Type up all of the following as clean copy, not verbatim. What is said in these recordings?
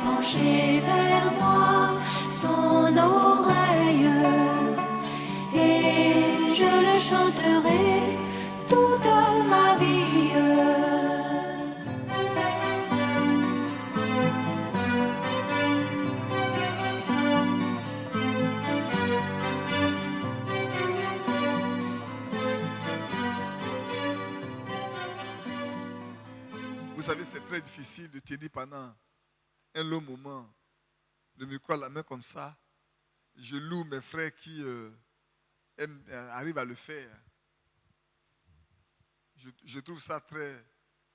penché vers moi son oreille, et je le chanterai toute ma vie. Vous savez, c'est très difficile de tenir pendant un long moment le micro à la main comme ça. Je loue mes frères qui arrivent à le faire. Je trouve ça très,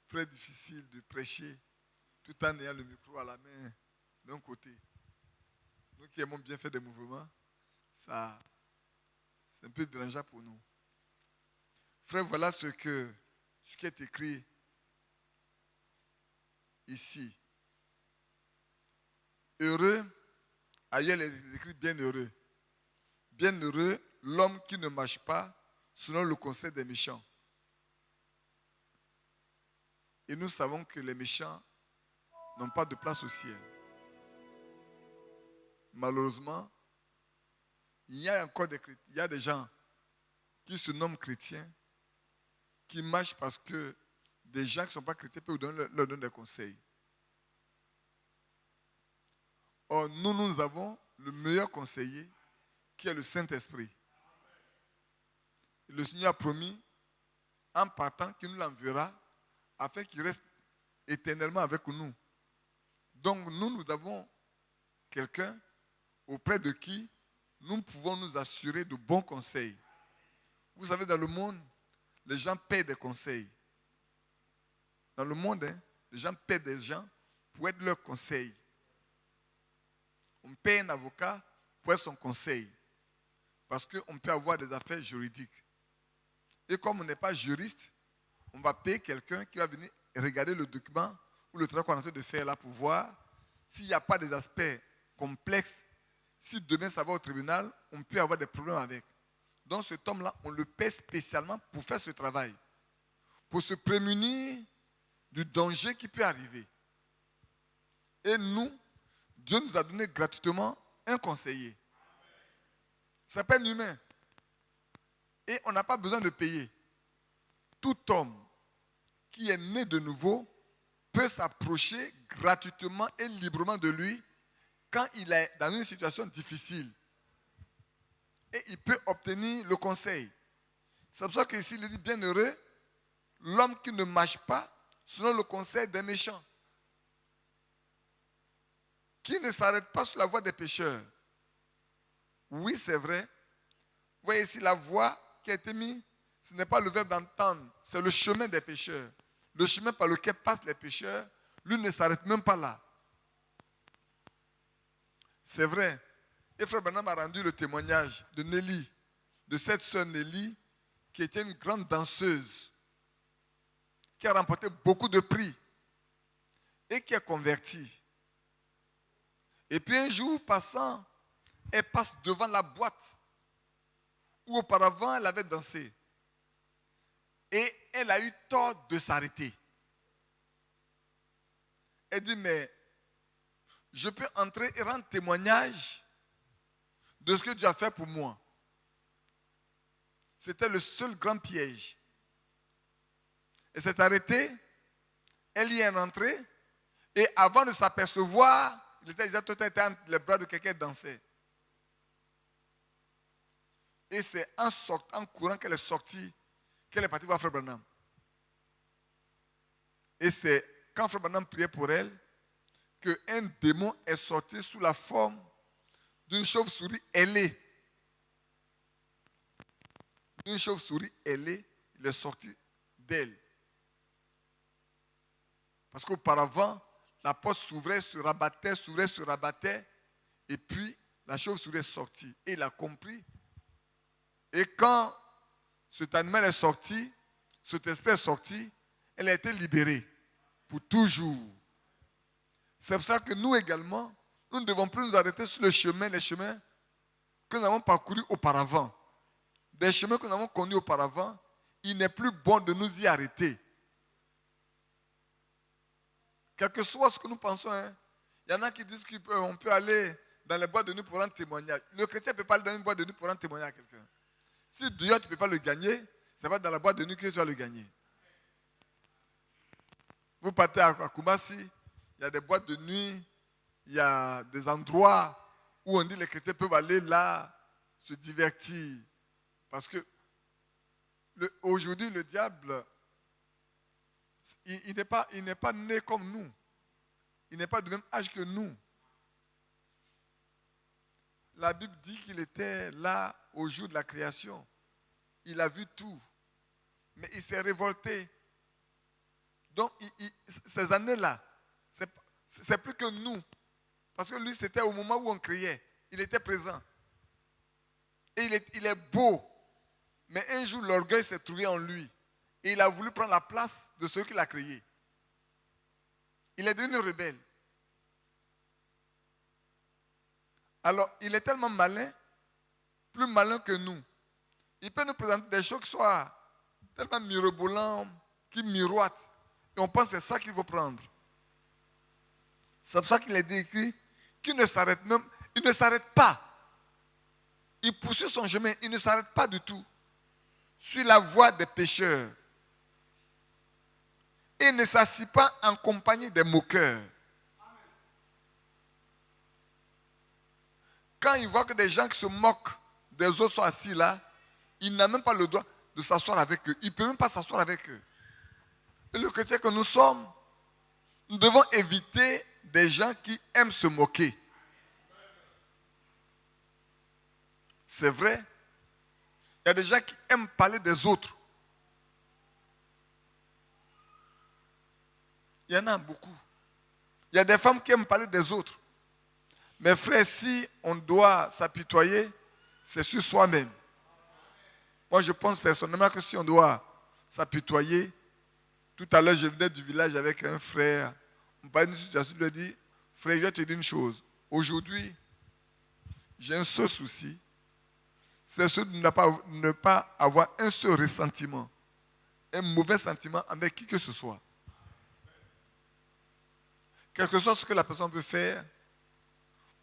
très difficile de prêcher tout en ayant le micro à la main d'un côté. Nous qui aimons bien faire des mouvements, ça, c'est un peu dérangeant pour nous. Frère, voilà ce qui est écrit ici. Heureux, ailleurs il est écrit bienheureux. Bienheureux l'homme qui ne marche pas selon le conseil des méchants. Et nous savons que les méchants n'ont pas de place au ciel. Malheureusement, il y a encore des gens qui se nomment chrétiens, qui marchent parce que des gens qui ne sont pas chrétiens peuvent leur donner des conseils. Or, nous avons le meilleur conseiller qui est le Saint-Esprit. Le Seigneur a promis, en partant, qu'il nous l'enverra afin qu'il reste éternellement avec nous. Donc, nous avons quelqu'un auprès de qui nous pouvons nous assurer de bons conseils. Vous savez, dans le monde, les gens paient des conseils. Dans le monde, les gens paient des gens pour être leur conseil. On paie un avocat pour être son conseil. Parce qu'on peut avoir des affaires juridiques. Et comme on n'est pas juriste, on va payer quelqu'un qui va venir regarder le document ou le travail qu'on est en train de faire là pour voir s'il n'y a pas des aspects complexes. Si demain ça va au tribunal, on peut avoir des problèmes avec. Donc cet homme-là, on le paie spécialement pour faire ce travail. Pour se prémunir du danger qui peut arriver. Et nous, Dieu nous a donné gratuitement un conseiller. Ça s'appelle humain. Et on n'a pas besoin de payer. Tout homme qui est né de nouveau peut s'approcher gratuitement et librement de lui quand il est dans une situation difficile. Et il peut obtenir le conseil. C'est pour ça qu'ici, il dit bienheureux l'homme qui ne marche pas selon le conseil des méchants. Qui ne s'arrête pas sur la voie des pécheurs. Oui, c'est vrai. Vous voyez ici la voie qui a été mise, ce n'est pas le verbe d'entendre, c'est le chemin des pécheurs. Le chemin par lequel passent les pécheurs, lui ne s'arrête même pas là. C'est vrai. Et Frère Branham a rendu le témoignage de Nelly, de cette sœur Nelly, qui était une grande danseuse, qui a remporté beaucoup de prix et qui est convertie. Et puis un jour passant, elle passe devant la boîte où auparavant elle avait dansé. Et elle a eu tort de s'arrêter. Elle dit, mais je peux entrer et rendre témoignage de ce que Dieu a fait pour moi. C'était le seul grand piège. Elle s'est arrêtée, elle y est entrée, et avant de s'apercevoir, il était déjà tout était entre les bras de quelqu'un qui dansait. Et c'est en courant qu'elle est sortie, qu'elle est partie voir Frère Branham. Et c'est quand Frère Branham priait pour elle, qu'un démon est sorti sous la forme d'une chauve-souris ailée. Une chauve-souris ailée, il est sorti d'elle. Parce qu'auparavant, la porte s'ouvrait, se rabattait, s'ouvrait, se rabattait. Et puis, la chauve-souris est sortie. Et il a compris. Et quand cet animal est sorti, cet esprit est sorti, elle a été libérée pour toujours. C'est pour ça que nous également, nous ne devons plus nous arrêter sur les chemins que nous avons parcourus auparavant. Des chemins que nous avons connus auparavant, il n'est plus bon de nous y arrêter. Quel que soit ce que nous pensons, Il y en a qui disent qu'on peut aller dans les boîtes de nuit pour rendre témoignage. Le chrétien ne peut pas aller dans une boîte de nuit pour rendre témoignage à quelqu'un. Si Dieu, tu ne peux pas le gagner, c'est pas dans la boîte de nuit que tu vas le gagner. Vous partez à Kumasi, il y a des boîtes de nuit, il y a des endroits où on dit que les chrétiens peuvent aller là, se divertir. Parce que aujourd'hui, le diable, il n'est pas né comme nous. Il n'est pas du même âge que nous. La Bible dit qu'il était là au jour de la création. Il a vu tout. Mais il s'est révolté. Donc, ces années-là, c'est plus que nous. Parce que lui, c'était au moment où on criait. Il était présent. Et il est beau. Mais un jour, l'orgueil s'est trouvé en lui. Et il a voulu prendre la place de celui qui l'a créé. Il est devenu rebelle. Alors, il est tellement malin, plus malin que nous. Il peut nous présenter des choses qui soient tellement mirobolantes, qui miroitent. Et on pense que c'est ça qu'il faut prendre. C'est pour ça qu'il est décrit qu'il ne s'arrête même, il ne s'arrête pas. Il poursuit son chemin, il ne s'arrête pas du tout. Sur la voie des pécheurs. Et ne s'assit pas en compagnie des moqueurs. Quand il voit que des gens qui se moquent des autres sont assis là, il n'a même pas le droit de s'asseoir avec eux. Il ne peut même pas s'asseoir avec eux. Et le chrétien que nous sommes, nous devons éviter des gens qui aiment se moquer. C'est vrai. Il y a des gens qui aiment parler des autres. Il y en a beaucoup. Il y a des femmes qui aiment parler des autres. Mais frère, si on doit s'apitoyer, c'est sur soi-même. Moi, je pense personnellement que si on doit s'apitoyer, tout à l'heure, je venais du village avec un frère. On parlait d'une situation, je lui ai dit, frère, je vais te dire une chose. Aujourd'hui, j'ai un seul souci. C'est celui de ne pas avoir un seul ressentiment, un mauvais sentiment avec qui que ce soit. Quel que soit ce que la personne peut faire,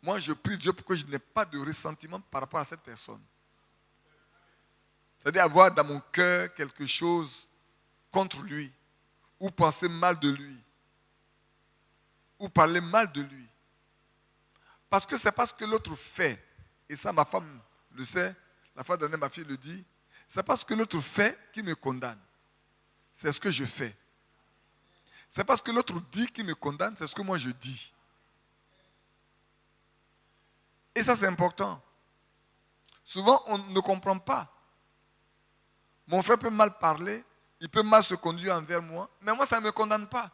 moi je prie Dieu pour que je n'ai pas de ressentiment par rapport à cette personne. C'est-à-dire avoir dans mon cœur quelque chose contre lui, ou penser mal de lui, ou parler mal de lui. Parce que c'est pas ce que l'autre fait, et ça ma femme le sait, la fois dernière ma fille le dit, c'est pas ce que l'autre fait qui me condamne, c'est ce que je fais. C'est pas ce que l'autre dit qui me condamne, c'est ce que moi je dis. Et ça c'est important. Souvent on ne comprend pas. Mon frère peut mal parler, il peut mal se conduire envers moi, mais moi ça ne me condamne pas.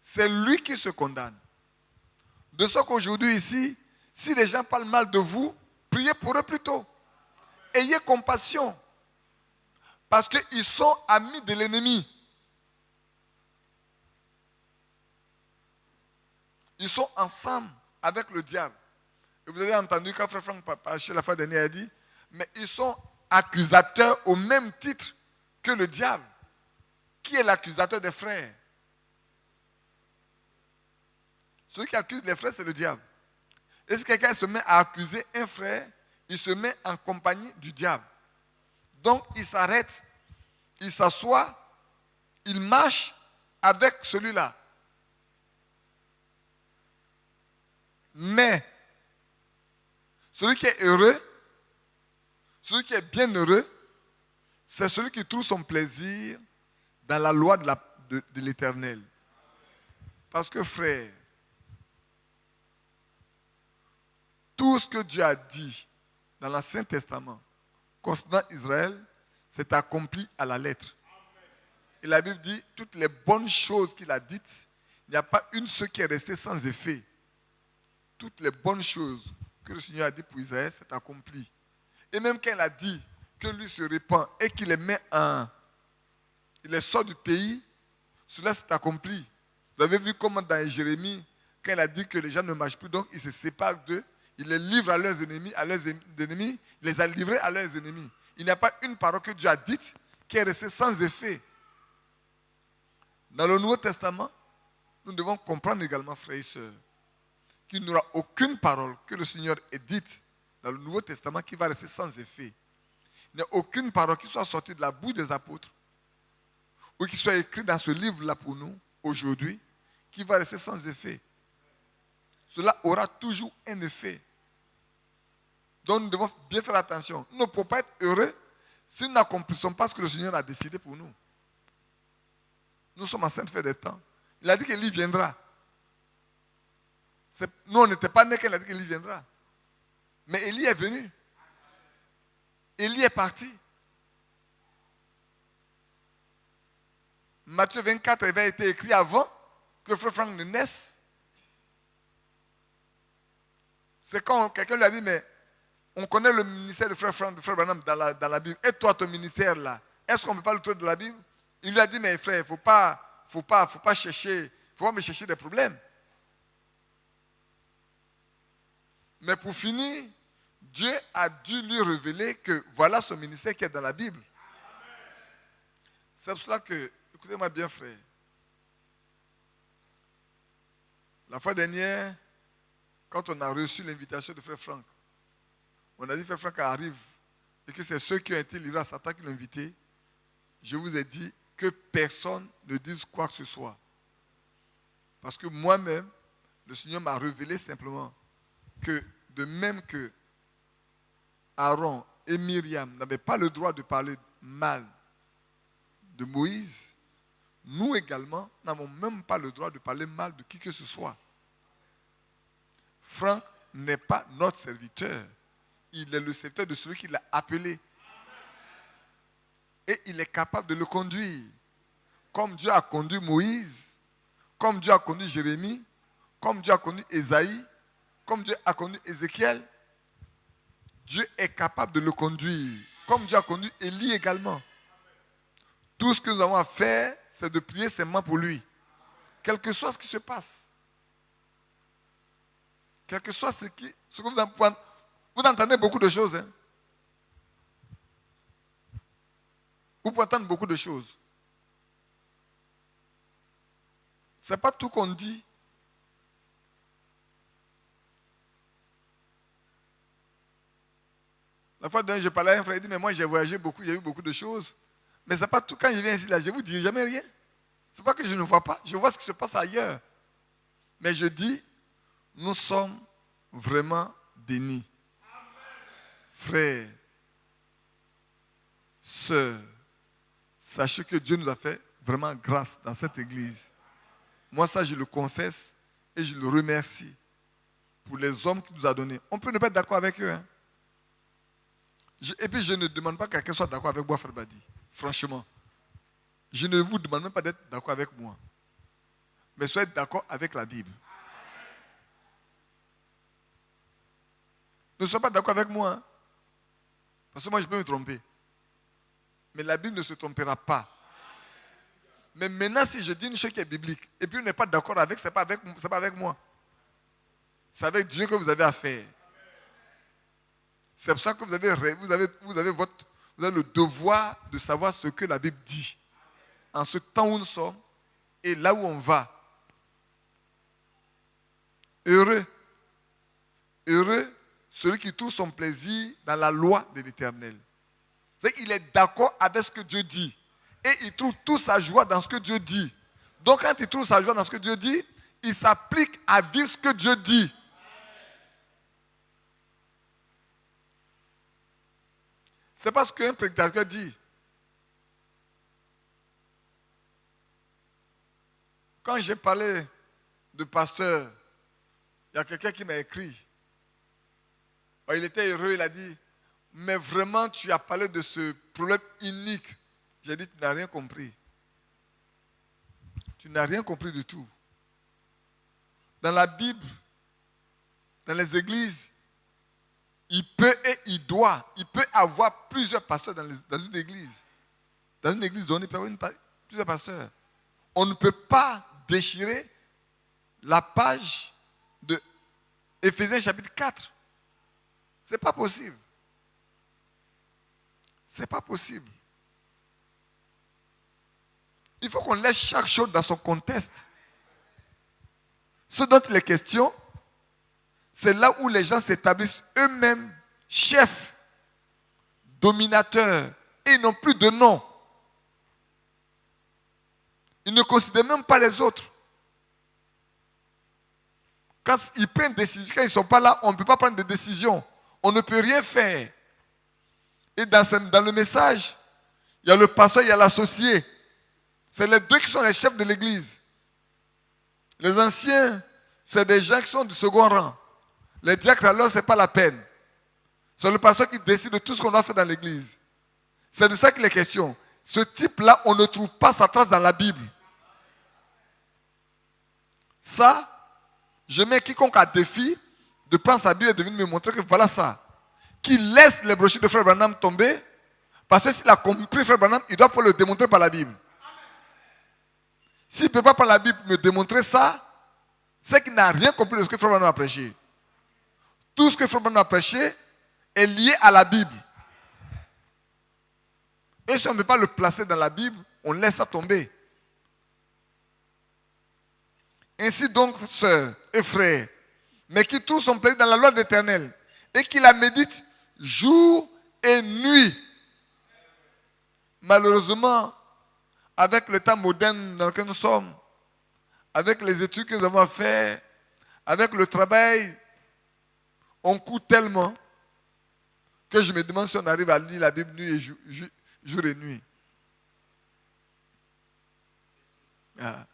C'est lui qui se condamne. De ce qu'aujourd'hui ici, si les gens parlent mal de vous, priez pour eux plutôt. Ayez compassion. Parce qu'ils sont amis de l'ennemi. Ils sont ensemble avec le diable. Et vous avez entendu quand Frère Franck Paché la fois dernière a dit, mais ils sont accusateurs au même titre que le diable. Qui est l'accusateur des frères? Celui qui accuse les frères, c'est le diable. Et si quelqu'un se met à accuser un frère, il se met en compagnie du diable. Donc il s'arrête, il s'assoit, il marche avec celui-là. Mais celui qui est heureux, celui qui est bien heureux, c'est celui qui trouve son plaisir dans la loi de l'Éternel. Parce que frère, tout ce que Dieu a dit dans l'Ancien Testament concernant Israël, c'est accompli à la lettre. Et la Bible dit, toutes les bonnes choses qu'il a dites, il n'y a pas une seule qui est restée sans effet. Toutes les bonnes choses que le Seigneur a dit pour Israël, c'est accompli. Et même quand il a dit que lui se répand et qu'il les met il les sort du pays, cela s'est accompli. Vous avez vu comment dans Jérémie, quand il a dit que les gens ne marchent plus, donc il se sépare d'eux, il les livre à leurs ennemis, il les a livrés à leurs ennemis. Il n'y a pas une parole que Dieu a dite qui est restée sans effet. Dans le Nouveau Testament, nous devons comprendre également, frères et sœurs, qu'il n'y aura aucune parole que le Seigneur ait dite dans le Nouveau Testament qui va rester sans effet. Il n'y a aucune parole qui soit sortie de la bouche des apôtres ou qui soit écrite dans ce livre-là pour nous, aujourd'hui, qui va rester sans effet. Cela aura toujours un effet. Donc nous devons bien faire attention. Nous ne pouvons pas être heureux si nous n'accomplissons pas ce que le Seigneur a décidé pour nous. Nous sommes en train de faire des temps. Il a dit qu'Élie viendra. Nous, on n'était pas nés quand il a dit qu'Élie viendra. Mais Élie est venu. Élie est parti. Matthieu 24 avait été écrit avant que Frère Franck ne naisse. C'est quand quelqu'un lui a dit, mais on connaît le ministère de Frère Franck, de Frère Branham dans la Bible. Et toi, ton ministère là, est-ce qu'on ne peut pas le trouver de la Bible? Il lui a dit, mais frère, il ne faut pas chercher, il ne faut pas me chercher des problèmes. Mais pour finir, Dieu a dû lui révéler que voilà son ministère qui est dans la Bible. C'est pour cela que, écoutez-moi bien, frère. La fois dernière, quand on a reçu l'invitation de Frère Franck, on a dit Frère Franck arrive et que c'est ceux qui ont été livrés à Satan qui l'ont invité. Je vous ai dit que personne ne dise quoi que ce soit. Parce que moi-même, le Seigneur m'a révélé simplement que de même que Aaron et Myriam n'avaient pas le droit de parler mal de Moïse, nous également n'avons même pas le droit de parler mal de qui que ce soit. Franck n'est pas notre serviteur. Il est le serviteur de celui qui l'a appelé. Et il est capable de le conduire. Comme Dieu a conduit Moïse, comme Dieu a conduit Jérémie, comme Dieu a conduit Ésaïe, comme Dieu a conduit Ézéchiel. Dieu est capable de le conduire. Comme Dieu a conduit Élie également. Tout ce que nous avons à faire, c'est de prier seulement pour lui. Quel que soit ce qui se passe. Quel que soit ce que vous entendez beaucoup de choses. Hein? Vous pouvez entendre beaucoup de choses. Ce n'est pas tout qu'on dit. La fois dernière, je parlais à un frère, il dit, mais moi j'ai voyagé beaucoup, il y a eu beaucoup de choses. Mais ce n'est pas tout. Quand je viens ici, là, je ne vous dis jamais rien. Ce n'est pas que je ne vois pas, je vois ce qui se passe ailleurs. Mais je dis, nous sommes vraiment bénis. Frères, sœurs, sachez que Dieu nous a fait vraiment grâce dans cette église. Moi, ça, je le confesse et je le remercie pour les hommes qu'il nous a donnés. On peut ne pas être d'accord avec eux. Hein? Et puis, je ne demande pas que quelqu'un soit d'accord avec moi, frère Badi. Franchement. Je ne vous demande même pas d'être d'accord avec moi. Mais soyez d'accord avec la Bible. Ne soyez pas d'accord avec moi. Hein? Parce que moi, je peux me tromper. Mais la Bible ne se trompera pas. Mais maintenant, si je dis une chose qui est biblique, et puis vous n'êtes pas d'accord avec, ce n'est pas avec moi. C'est avec Dieu que vous avez affaire. C'est pour ça que vous avez le devoir de savoir ce que la Bible dit. En ce temps où nous sommes et là où on va. Heureux celui qui trouve son plaisir dans la loi de l'Éternel. Il est d'accord avec ce que Dieu dit. Et il trouve toute sa joie dans ce que Dieu dit. Donc quand il trouve sa joie dans ce que Dieu dit, il s'applique à vivre ce que Dieu dit. C'est pas ce qu'un prédicateur dit. Quand j'ai parlé de pasteur, il y a quelqu'un qui m'a écrit. Il était heureux, il a dit, mais vraiment tu as parlé de ce problème unique. J'ai dit, tu n'as rien compris. Tu n'as rien compris du tout. Dans la Bible, dans les églises, il peut avoir plusieurs pasteurs dans une église. Dans une église donnée, il peut y avoir plusieurs pasteurs. On ne peut pas déchirer la page de Éphésiens chapitre 4. Ce n'est pas possible. Ce n'est pas possible. Il faut qu'on laisse chaque chose dans son contexte. Ce dont il est question, c'est là où les gens s'établissent eux-mêmes chefs, dominateurs, et ils n'ont plus de nom. Ils ne considèrent même pas les autres. Quand ils prennent des décisions, quand ils ne sont pas là, on ne peut pas prendre de décision. On ne peut rien faire. Et dans le message, il y a le pasteur, il y a l'associé. C'est les deux qui sont les chefs de l'église. Les anciens, c'est des gens qui sont du second rang. Les diacres, alors, ce n'est pas la peine. C'est le pasteur qui décide de tout ce qu'on doit faire dans l'église. C'est de ça qu'il est question. Ce type-là, on ne trouve pas sa trace dans la Bible. Ça, je mets quiconque à défi de prendre sa Bible et de venir me montrer que voilà ça. Qui laisse les brochures de Frère Branham tomber, parce que s'il a compris Frère Branham, il doit pouvoir le démontrer par la Bible. S'il ne peut pas par la Bible me démontrer ça, c'est qu'il n'a rien compris de ce que Frère Branham a prêché. Tout ce que Frère Branham a prêché est lié à la Bible. Et si on ne peut pas le placer dans la Bible, on laisse ça tomber. Ainsi donc, sœurs et frères, mais qui trouvent son plaisir dans la loi de l'Éternel et qui la médite jour et nuit. Malheureusement, avec le temps moderne dans lequel nous sommes, avec les études que nous avons à faire, avec le travail, on court tellement que je me demande si on arrive à lire la Bible nuit et jour et nuit. Ah.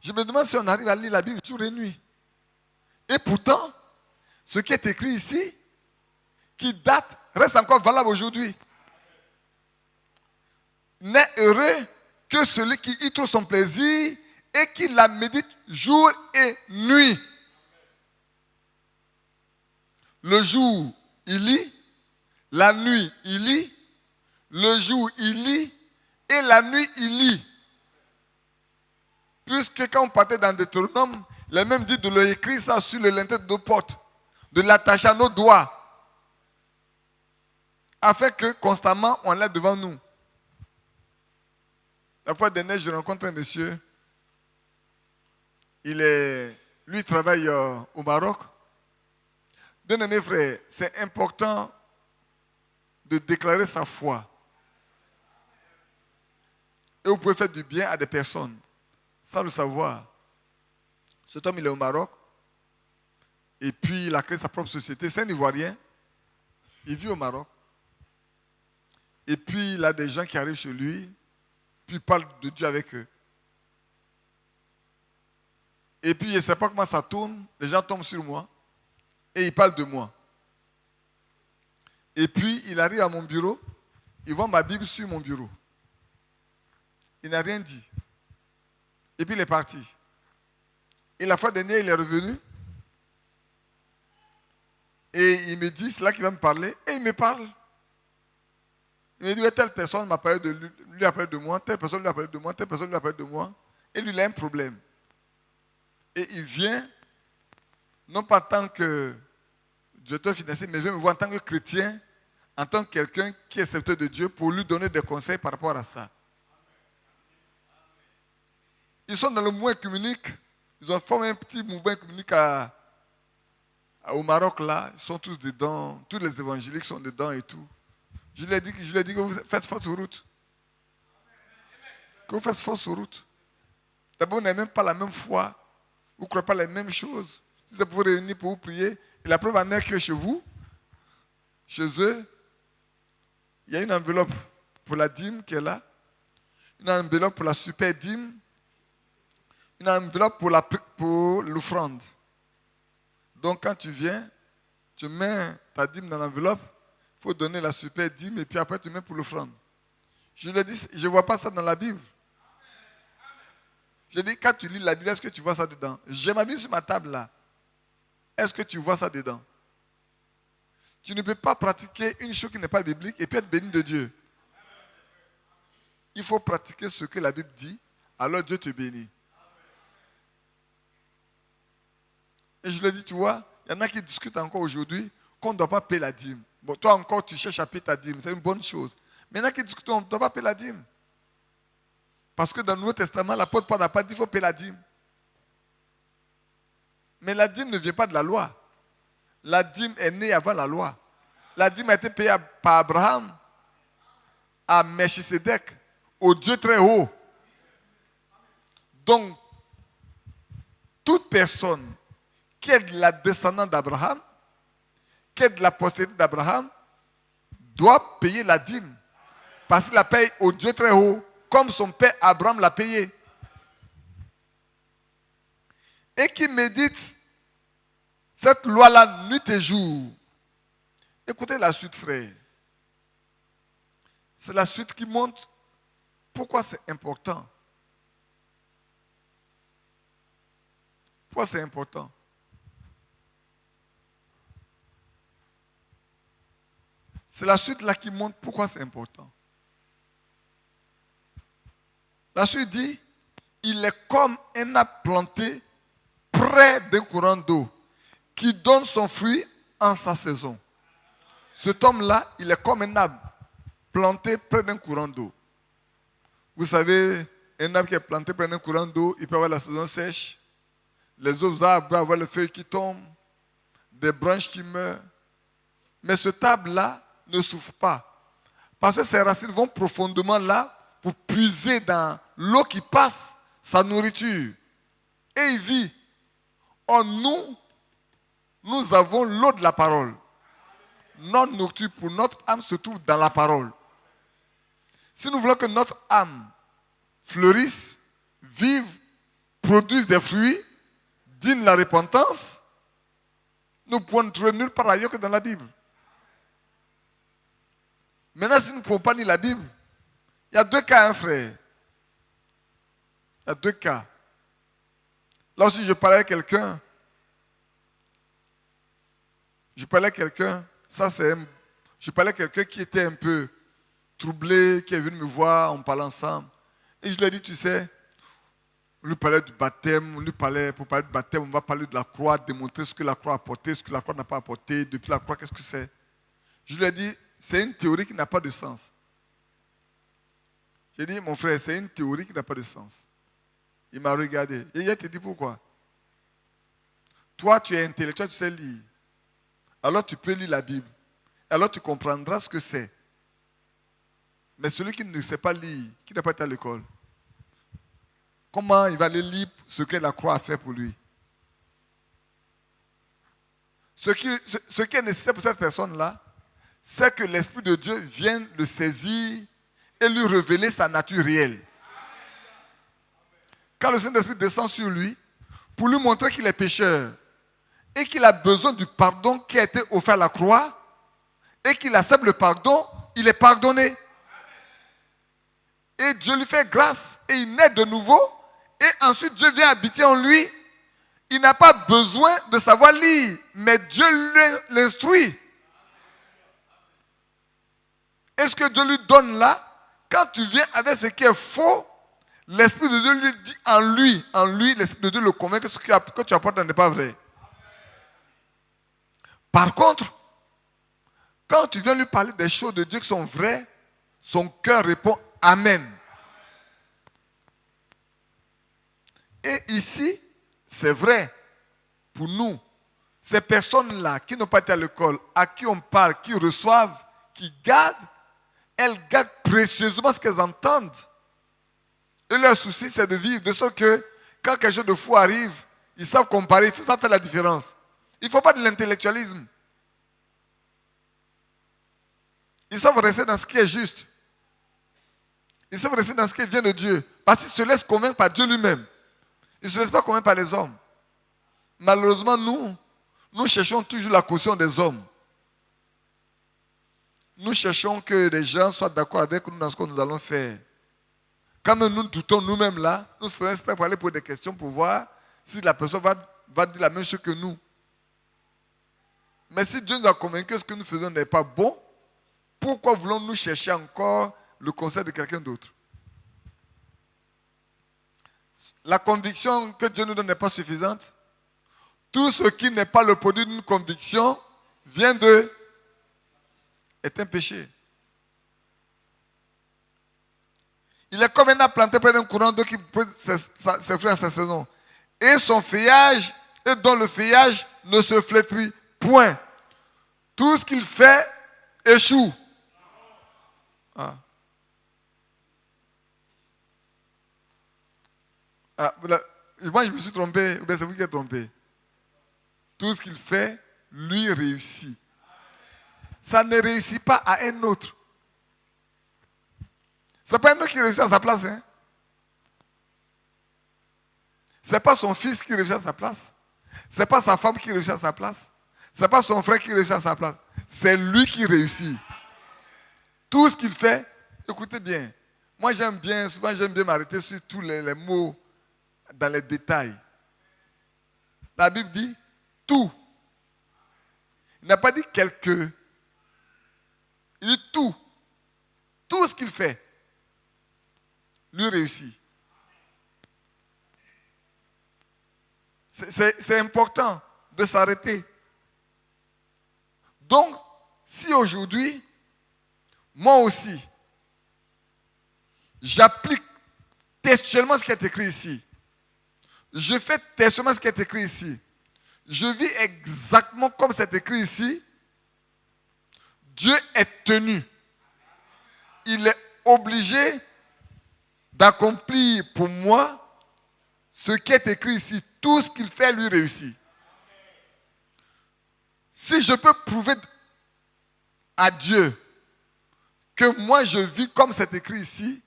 Je me demande si on arrive à lire la Bible jour et nuit. Et pourtant, ce qui est écrit ici, qui date, reste encore valable aujourd'hui. N'est heureux que celui qui y trouve son plaisir et qui la médite jour et nuit. Le jour, il lit. La nuit, il lit. Le jour, il lit. Et la nuit, il lit. Puisque quand on partait dans Deutéronome, les mêmes dit de l'écrire ça sur le linteau de nos portes, de l'attacher à nos doigts, afin que constamment on l'ait devant nous. La fois dernière, je rencontre un monsieur. Lui travaille au Maroc. Bien aimé frère, c'est important de déclarer sa foi. Et vous pouvez faire du bien à des personnes, sans le savoir. Cet homme, il est au Maroc. Et puis, il a créé sa propre société. C'est un Ivoirien. Il vit au Maroc. Et puis, il a des gens qui arrivent chez lui. Puis, il parle de Dieu avec eux. Et puis, je ne sais pas comment ça tourne. Les gens tombent sur moi. Et ils parlent de moi. Et puis, il arrive à mon bureau. Il voit ma Bible sur mon bureau. Il n'a rien dit. Et puis, il est parti. Et la fois dernière, il est revenu. Et il me dit, c'est là qu'il va me parler. Et il me parle. Il me dit, ouais, telle personne m'a parlé de lui, a parlé de moi, telle personne lui a parlé de moi, telle personne lui a parlé de moi. Et lui, il a un problème. Et il vient, non pas en tant que directeur financier, mais il vient me voir en tant que chrétien, en tant que quelqu'un qui est serviteur de Dieu, pour lui donner des conseils par rapport à ça. Ils sont dans le mouvement œcuménique. Ils ont formé un petit mouvement œcuménique au Maroc, là. Ils sont tous dedans. Tous les évangéliques sont dedans et tout. Je lui ai dit que vous faites fausse route. Que vous faites fausse route. D'abord, vous n'avez même pas la même foi. Vous ne croyez pas les mêmes choses. Si c'est pour vous réunir, pour vous prier. Et la preuve en est que chez vous, chez eux, il y a une enveloppe pour la dîme qui est là. Une enveloppe pour la super dîme. Une enveloppe pour l'offrande. Donc quand tu viens, tu mets ta dîme dans l'enveloppe, il faut donner la super dîme et puis après tu mets pour l'offrande. Je lui ai dit, je ne vois pas ça dans la Bible. Je lui ai dit, quand tu lis la Bible, est-ce que tu vois ça dedans? J'ai ma Bible sur ma table là. Est-ce que tu vois ça dedans? Tu ne peux pas pratiquer une chose qui n'est pas biblique et puis être béni de Dieu. Il faut pratiquer ce que la Bible dit, alors Dieu te bénit. Et je lui ai dit, tu vois, il y en a qui discutent encore aujourd'hui qu'on ne doit pas payer la dîme. Bon, toi encore, tu cherches à payer ta dîme, c'est une bonne chose. Mais il y en a qui discutent qu'on ne doit pas payer la dîme. Parce que dans le Nouveau Testament, l'apôtre Paul n'a pas dit qu'il faut payer la dîme. Mais la dîme ne vient pas de la loi. La dîme est née avant la loi. La dîme a été payée par Abraham à Melchisedec, au Dieu très haut. Donc, toute personne qui est de la descendante d'Abraham, qui est de la postérité d'Abraham, doit payer la dîme. Parce qu'il la paye au Dieu très haut, comme son père Abraham l'a payé. Et qui médite cette loi-là nuit et jour. Écoutez la suite, frère. C'est la suite qui montre pourquoi c'est important. Pourquoi c'est important? C'est la suite là qui montre pourquoi c'est important. La suite dit, il est comme un arbre planté près d'un courant d'eau qui donne son fruit en sa saison. Cet homme-là, il est comme un arbre planté près d'un courant d'eau. Vous savez, un arbre qui est planté près d'un courant d'eau, il peut avoir la saison sèche. Les autres arbres peuvent avoir les feuilles qui tombent, des branches qui meurent. Mais cet arbre-là ne souffre pas. Parce que ses racines vont profondément là pour puiser dans l'eau qui passe sa nourriture. Et il vit. Or nous avons l'eau de la parole. Notre nourriture pour notre âme se trouve dans la parole. Si nous voulons que notre âme fleurisse, vive, produise des fruits, digne la repentance, nous pouvons ne trouver nulle part ailleurs que dans la Bible. Maintenant, si nous ne pouvons pas lire la Bible, il y a deux cas, hein, frère. Il y a deux cas. Là aussi, je parlais à quelqu'un. Je parlais à quelqu'un qui était un peu troublé, qui est venu me voir, on parlait ensemble. Et je lui ai dit, tu sais, on lui parlait du baptême, pour parler du baptême, on va parler de la croix, démontrer ce que la croix a apporté, ce que la croix n'a pas apporté, depuis la croix, qu'est-ce que c'est? Je lui ai dit, c'est une théorie qui n'a pas de sens. J'ai dit, mon frère, c'est une théorie qui n'a pas de sens. Il m'a regardé. Et il a dit, pourquoi? Toi, tu es intellectuel, tu sais lire. Alors tu peux lire la Bible. Alors tu comprendras ce que c'est. Mais celui qui ne sait pas lire, qui n'a pas été à l'école, comment il va aller lire ce que la croix a fait pour lui? Ce qui est nécessaire pour cette personne-là, c'est que l'Esprit de Dieu vienne le saisir et lui révéler sa nature réelle. Quand le Saint-Esprit descend sur lui, pour lui montrer qu'il est pécheur et qu'il a besoin du pardon qui a été offert à la croix, et qu'il accepte le pardon, il est pardonné. Et Dieu lui fait grâce et il naît de nouveau. Et ensuite Dieu vient habiter en lui. Il n'a pas besoin de savoir lire, mais Dieu l'instruit. Et ce que Dieu lui donne là, quand tu viens avec ce qui est faux, l'Esprit de Dieu lui dit en lui, l'Esprit de Dieu le convainc que ce que tu apportes n'est pas vrai. Par contre, quand tu viens lui parler des choses de Dieu qui sont vraies, son cœur répond Amen. Et ici, c'est vrai pour nous. Ces personnes-là qui n'ont pas été à l'école, à qui on parle, qui reçoivent, qui gardent, elles gardent précieusement ce qu'elles entendent. Et leur souci, c'est de vivre de sorte que quand quelque chose de fou arrive, ils savent comparer, ils savent faire la différence. Il ne faut pas de l'intellectualisme. Ils savent rester dans ce qui est juste. Ils savent rester dans ce qui vient de Dieu. Parce qu'ils se laissent convaincre par Dieu lui-même. Ils ne se laissent pas convaincre par les hommes. Malheureusement, nous cherchons toujours la caution des hommes. Nous cherchons que les gens soient d'accord avec nous dans ce que nous allons faire. Quand même nous doutons nous-mêmes là, nous faisons exprès pour aller poser des questions pour voir si la personne va dire la même chose que nous. Mais si Dieu nous a convaincus que ce que nous faisons n'est pas bon, pourquoi voulons-nous chercher encore le conseil de quelqu'un d'autre? La conviction que Dieu nous donne n'est pas suffisante. Tout ce qui n'est pas le produit d'une conviction est un péché. Il est comme un arbre planté près d'un courant d'eau qui produit ses fruits à sa saison. Et son feuillage, et dont le feuillage ne se flétrit point. Tout ce qu'il fait échoue. Ah. Ah, voilà. Moi, je me suis trompé, ou bien c'est vous qui êtes trompé. Tout ce qu'il fait, lui réussit. Ça ne réussit pas à un autre. Ce n'est pas un autre qui réussit à sa place. Hein? Ce n'est pas son fils qui réussit à sa place. Ce n'est pas sa femme qui réussit à sa place. Ce n'est pas son frère qui réussit à sa place. C'est lui qui réussit. Tout ce qu'il fait, écoutez bien. Moi, souvent j'aime bien m'arrêter sur tous les mots dans les détails. La Bible dit tout. Il n'a pas dit quelque. Il dit tout. Tout ce qu'il fait, lui réussit. C'est important de s'arrêter. Donc, si aujourd'hui, moi aussi, j'applique textuellement ce qui est écrit ici, je fais textuellement ce qui est écrit ici, je vis exactement comme c'est écrit ici, Dieu est tenu. Il est obligé d'accomplir pour moi ce qui est écrit ici. Tout ce qu'il fait, lui réussit. Si je peux prouver à Dieu que moi je vis comme c'est écrit ici,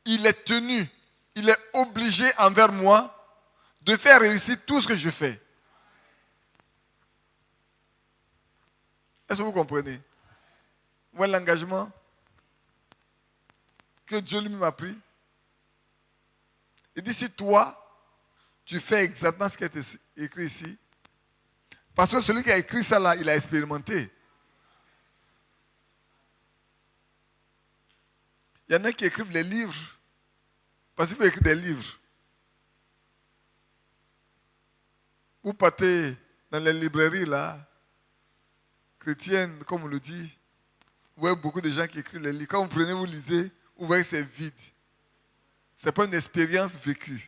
il est tenu, il est obligé envers moi de faire réussir tout ce que je fais. Est-ce que vous comprenez? Voilà l'engagement que Dieu lui m'a pris. Il dit, si toi, tu fais exactement ce qui est écrit ici, parce que celui qui a écrit ça là, il a expérimenté. Il y en a qui écrivent les livres, parce qu'il faut écrire des livres. Vous partez dans les librairies là, chrétiennes, comme on le dit, vous voyez beaucoup de gens qui écrivent les livres. Quand vous prenez, vous lisez, vous voyez que c'est vide. Ce n'est pas une expérience vécue.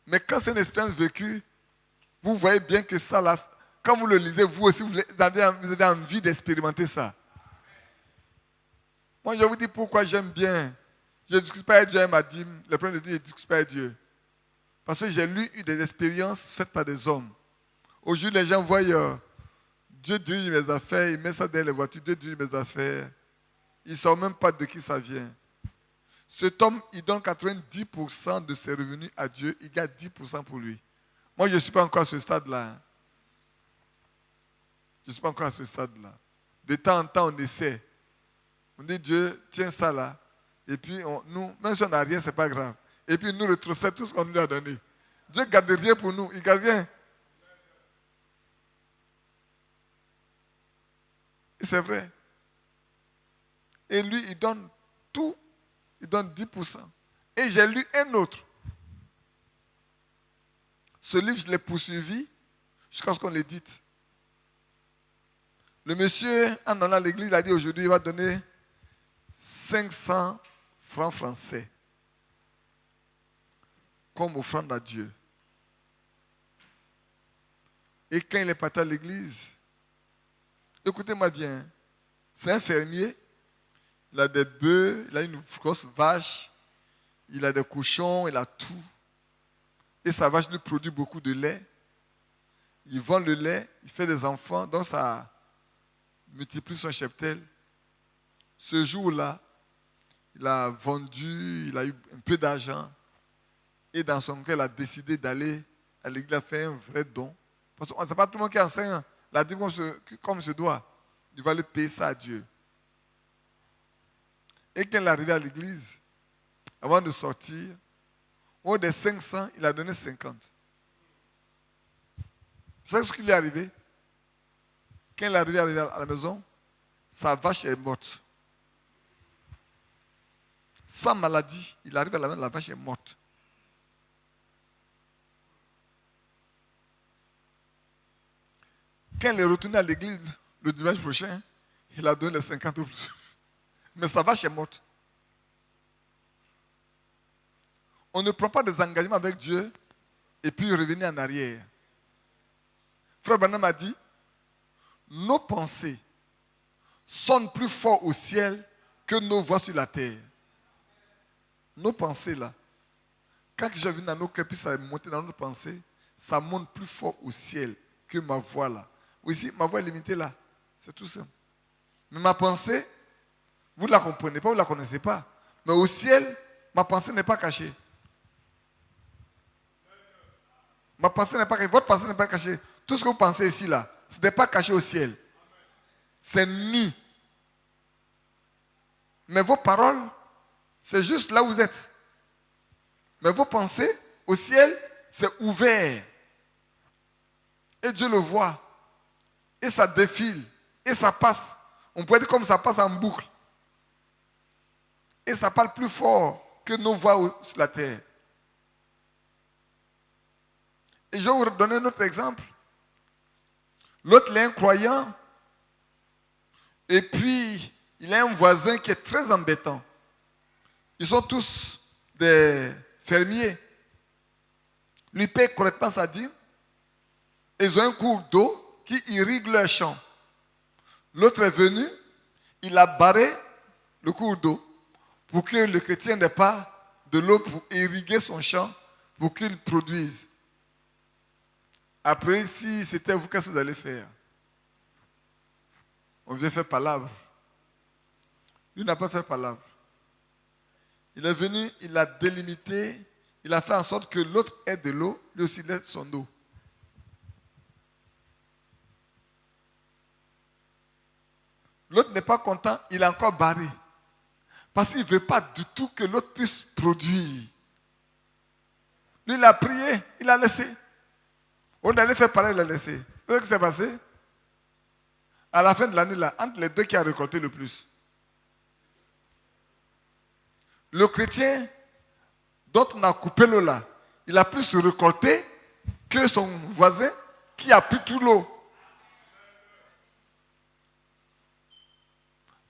Mais quand c'est une expérience vécue, vous voyez bien que ça, là, quand vous le lisez, vous aussi, vous avez envie d'expérimenter ça. Moi, je vous dis pourquoi j'aime bien. Je ne discute pas avec Dieu, elle m'a dit, le premier de Dieu, je ne discute pas avec Dieu. Parce que j'ai eu des expériences faites par des hommes. Aujourd'hui, les gens voient, Dieu dirige mes affaires, il met ça dans les voitures, Dieu dirige mes affaires. Ils ne savent même pas de qui ça vient. Cet homme, il donne 90% de ses revenus à Dieu, il garde 10% pour lui. Moi, je ne suis pas encore à ce stade-là. Je ne suis pas encore à ce stade-là. De temps en temps, on essaie. On dit, Dieu, tiens ça là. Et puis, nous, même si on n'a rien, ce n'est pas grave. Et puis, nous rétrocède tout ce qu'on lui a donné. Dieu ne garde rien pour nous, il ne garde rien. Et c'est vrai. Et lui, il donne tout. Il donne 10%. Et j'ai lu un autre. Ce livre, je l'ai poursuivi jusqu'à ce qu'on l'édite. Le monsieur, en allant à l'église, il a dit aujourd'hui, il va donner 500 francs français comme offrande à Dieu. Et quand il est parti à l'église, écoutez-moi bien, c'est un fermier, il a des bœufs, il a une grosse vache, il a des cochons, il a tout. Et sa vache lui produit beaucoup de lait. Il vend le lait, il fait des enfants, donc ça multiplie son cheptel. Ce jour-là, il a vendu, il a eu un peu d'argent. Et dans son cœur, il a décidé d'aller à l'église, il a fait un vrai don. Parce que ce n'est pas tout le monde qui enseigne la Bible comme se doit. Il va lui payer ça à Dieu. Et quand il est arrivé à l'église, avant de sortir, au lieu des 500, il a donné 50. Vous savez ce qui lui est arrivé? Quand il est arrivé à la maison, sa vache est morte. Sans maladie, il arrive à la maison, la vache est morte. Quand il est retourné à l'église le dimanche prochain, il a donné les 50 ou plus. Mais ça va chez Mott. On ne prend pas des engagements avec Dieu et puis revenir en arrière. Frère Branham a dit, nos pensées sonnent plus fort au ciel que nos voix sur la terre. Nos pensées là, quand j'ai vu dans nos cœurs, puis ça monte dans nos pensées, ça monte plus fort au ciel que ma voix là. Oui, si ma voix est limitée là, c'est tout simple. Mais ma pensée, vous ne la comprenez pas, vous ne la connaissez pas. Mais au ciel, ma pensée n'est pas cachée. Ma pensée n'est pas cachée, votre pensée n'est pas cachée. Tout ce que vous pensez ici là, ce n'est pas caché au ciel. C'est nu. Mais vos paroles, c'est juste là où vous êtes. Mais vos pensées, au ciel, c'est ouvert. Et Dieu le voit. Et ça défile. Et ça passe. On pourrait dire comme ça passe en boucle. Et ça parle plus fort que nos voix sur la terre. Et je vais vous donner un autre exemple. L'autre, il est un croyant. Et puis, il a un voisin qui est très embêtant. Ils sont tous des fermiers. Lui paye correctement sa dîme. Ils ont un cours d'eau qui irrigue leur champ. L'autre est venu, il a barré le cours d'eau pour que le chrétien n'ait pas de l'eau pour irriguer son champ, pour qu'il produise. Après, si c'était vous, qu'est-ce que vous allez faire? On vient faire palabre. Lui n'a pas fait palabre. Il est venu, il a délimité, il a fait en sorte que l'autre ait de l'eau, lui aussi laisse son eau. L'autre n'est pas content, il a encore barré. Parce qu'il ne veut pas du tout que l'autre puisse produire. Lui, il a prié, il a laissé. On allait faire pareil, il a laissé. Vous savez ce qui s'est passé? À la fin de l'année, là, entre les deux qui a récolté le plus. Le chrétien dont on a coupé l'eau là, il a plus récolté que son voisin qui a pris toute l'eau.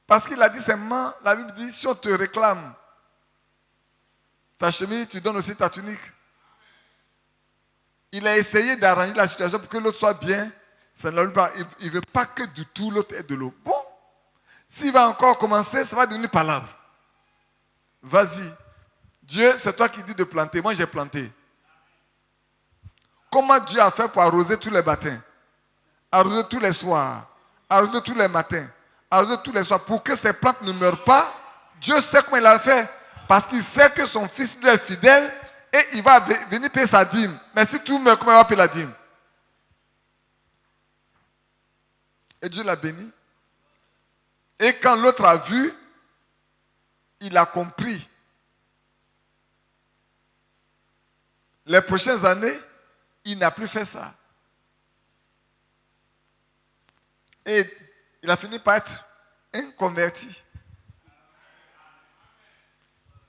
Parce qu'il a dit simplement, la Bible dit, si on te réclame ta chemise, tu donnes aussi ta tunique. Il a essayé d'arranger la situation pour que l'autre soit bien. Ça ne pas. Il ne veut pas que du tout l'autre ait de l'eau. Bon, s'il va encore commencer, ça va devenir palabre. Vas-y. Dieu, c'est toi qui dis de planter. Moi, j'ai planté. Comment Dieu a fait pour arroser tous les matins? Arroser tous les soirs. Arroser tous les matins. Arroser tous les soirs. Pour que ces plantes ne meurent pas, Dieu sait comment il a fait. Parce qu'il sait que son fils lui est fidèle et il va venir payer sa dîme. Mais si tout meurt, comment il va payer la dîme? Et Dieu l'a béni. Et quand l'autre a vu, il a compris. Les prochaines années, il n'a plus fait ça. Et il a fini par être un converti.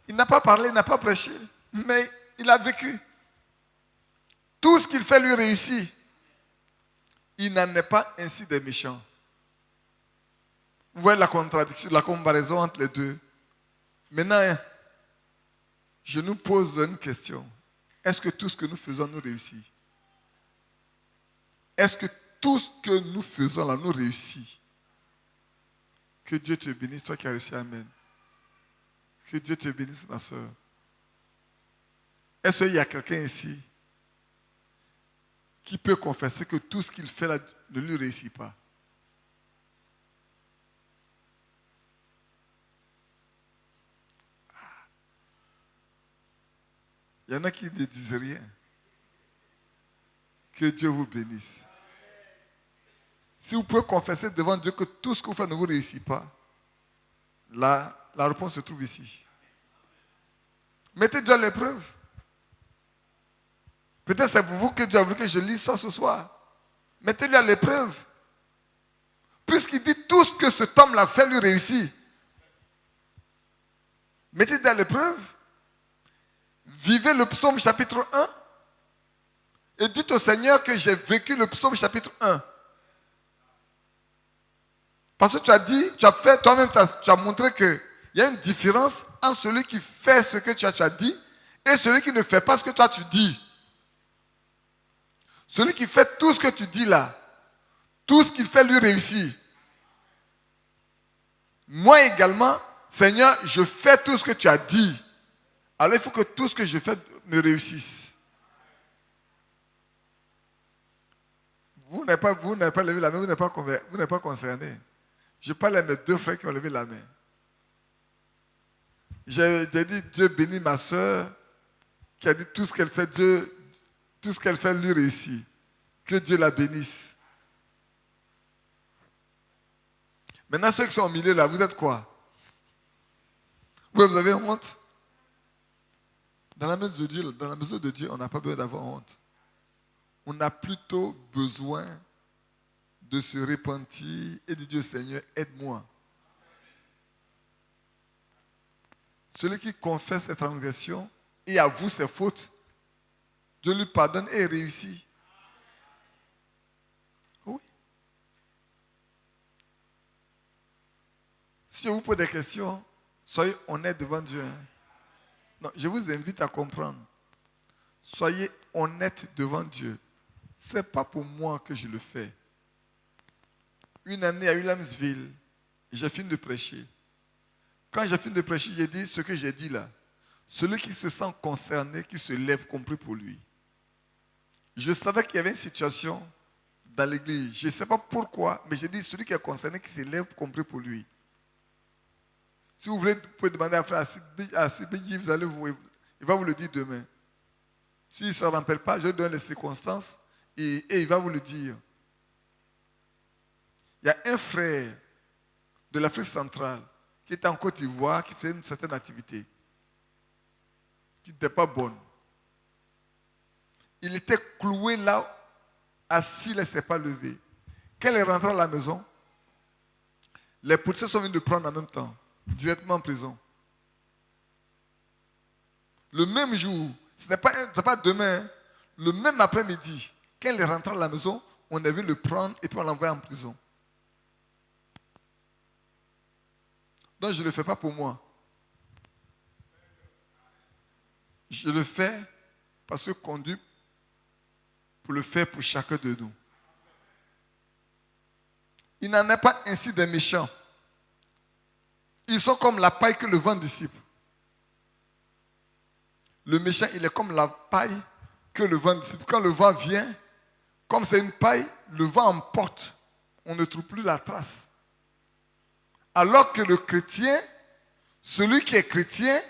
Il n'a pas parlé, il n'a pas prêché, mais il a vécu. Tout ce qu'il fait lui réussit. Il n'en est pas ainsi des méchants. Vous voyez la contradiction, la comparaison entre les deux. Maintenant, je nous pose une question. Est-ce que tout ce que nous faisons nous réussit? Est-ce que tout ce que nous faisons là nous réussit? Que Dieu te bénisse, toi qui as réussi, amen. Que Dieu te bénisse, ma soeur. Est-ce qu'il y a quelqu'un ici qui peut confesser que tout ce qu'il fait là ne lui réussit pas? Il y en a qui ne disent rien. Que Dieu vous bénisse. Si vous pouvez confesser devant Dieu que tout ce que vous faites ne vous réussit pas, la réponse se trouve ici. Mettez Dieu à l'épreuve. Peut-être c'est pour vous que Dieu a voulu que je lise ça ce soir. Mettez-lui à l'épreuve. Puisqu'il dit tout ce que cet homme-là fait lui réussit. Mettez-le à l'épreuve. Vivez le psaume chapitre 1. Et dites au Seigneur que j'ai vécu le psaume chapitre 1. Parce que tu as dit, tu as fait, toi-même, tu as montré qu'il y a une différence entre celui qui fait ce que tu as dit et celui qui ne fait pas ce que toi tu dis. Celui qui fait tout ce que tu dis là, tout ce qu'il fait lui réussit. Moi également, Seigneur, je fais tout ce que tu as dit. Alors il faut que tout ce que je fais me réussisse. Vous n'avez pas levé la main, vous n'êtes pas concerné. Je parle à mes deux frères qui ont levé la main. J'ai dit, Dieu bénit ma soeur, qui a dit tout ce qu'elle fait, tout ce qu'elle fait lui réussit. Que Dieu la bénisse. Maintenant, ceux qui sont au milieu là, vous êtes quoi? Vous avez honte? Dans la maison de Dieu, on n'a pas besoin d'avoir honte. On a plutôt besoin de se repentir et de dire, Seigneur, aide-moi. Celui qui confesse ses transgressions et avoue ses fautes, Dieu lui pardonne et réussit. Oui. Si je vous pose des questions, soyez honnête devant Dieu. Non, je vous invite à comprendre. Soyez honnête devant Dieu. Ce n'est pas pour moi que je le fais. Une année à Williamsville, j'ai fini de prêcher. Quand j'ai fini de prêcher, j'ai dit ce que j'ai dit là. Celui qui se sent concerné, qui se lève, compris pour lui. Je savais qu'il y avait une situation dans l'église. Je ne sais pas pourquoi, mais j'ai dit celui qui est concerné, qui se lève, compris pour lui. Si vous voulez, vous pouvez demander à frère Asibiji, il va vous le dire demain. S'il ne se rappelle pas, je lui donne les circonstances et il va vous le dire. Il y a un frère de l'Afrique centrale qui était en Côte d'Ivoire, qui faisait une certaine activité, qui n'était pas bonne. Il était cloué là, assis, il ne s'est pas levé. Quand il est rentré à la maison, les policiers sont venus le prendre en même temps, directement en prison. Le même jour, ce n'est pas demain, hein, le même après-midi, quand il est rentré à la maison, on est venu le prendre et puis on l'a envoyé en prison. Donc je ne le fais pas pour moi. Je le fais parce que conduit pour le faire pour chacun de nous. Il n'en est pas ainsi des méchants. Ils sont comme la paille que le vent dissipe. Le méchant, il est comme la paille que le vent dissipe. Quand le vent vient, comme c'est une paille, le vent emporte. On ne trouve plus la trace. Alors que le chrétien, celui qui est chrétien,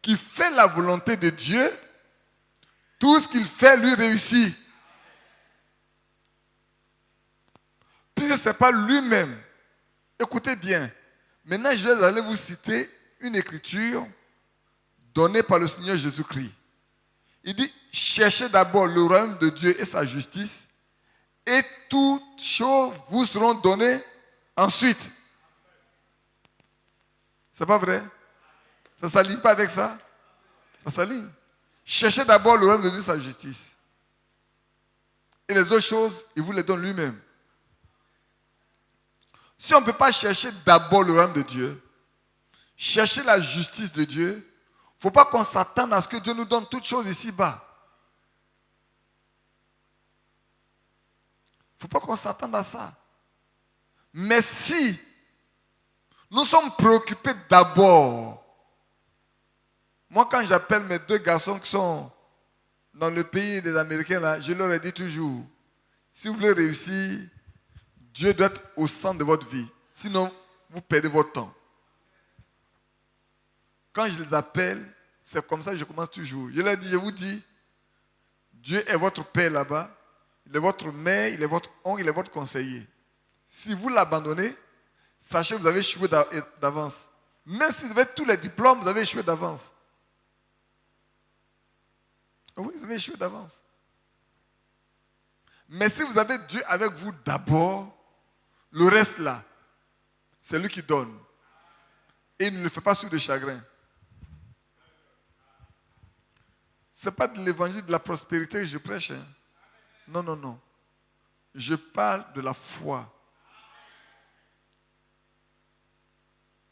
qui fait la volonté de Dieu, tout ce qu'il fait lui réussit. Puisque ce n'est pas lui-même. Écoutez bien. Maintenant, je vais aller vous citer une écriture donnée par le Seigneur Jésus-Christ. Il dit, cherchez d'abord le royaume de Dieu et sa justice, et toutes choses vous seront données ensuite. C'est pas vrai? Ça ne s'aligne pas avec ça? Ça s'aligne. Cherchez d'abord le royaume de Dieu et sa justice. Et les autres choses, il vous les donne lui-même. Si on ne peut pas chercher d'abord le royaume de Dieu, chercher la justice de Dieu, il ne faut pas qu'on s'attende à ce que Dieu nous donne toutes choses ici-bas. Il ne faut pas qu'on s'attende à ça. Mais si nous sommes préoccupés d'abord, moi quand j'appelle mes deux garçons qui sont dans le pays des Américains, là, je leur ai dit toujours, si vous voulez réussir, Dieu doit être au centre de votre vie. Sinon, vous perdez votre temps. Quand je les appelle, c'est comme ça que je commence toujours. Je leur dis, je vous dis, Dieu est votre père là-bas, il est votre mère, il est votre oncle, il est votre conseiller. Si vous l'abandonnez, sachez que vous avez échoué d'avance. Même si vous avez tous les diplômes, vous avez échoué d'avance. Oui, vous avez échoué d'avance. Mais si vous avez Dieu avec vous d'abord, le reste là, c'est lui qui donne. Et il ne le fait pas sur de chagrin. Ce n'est pas de l'évangile de la prospérité que je prêche. Hein. Non, non, non. Je parle de la foi.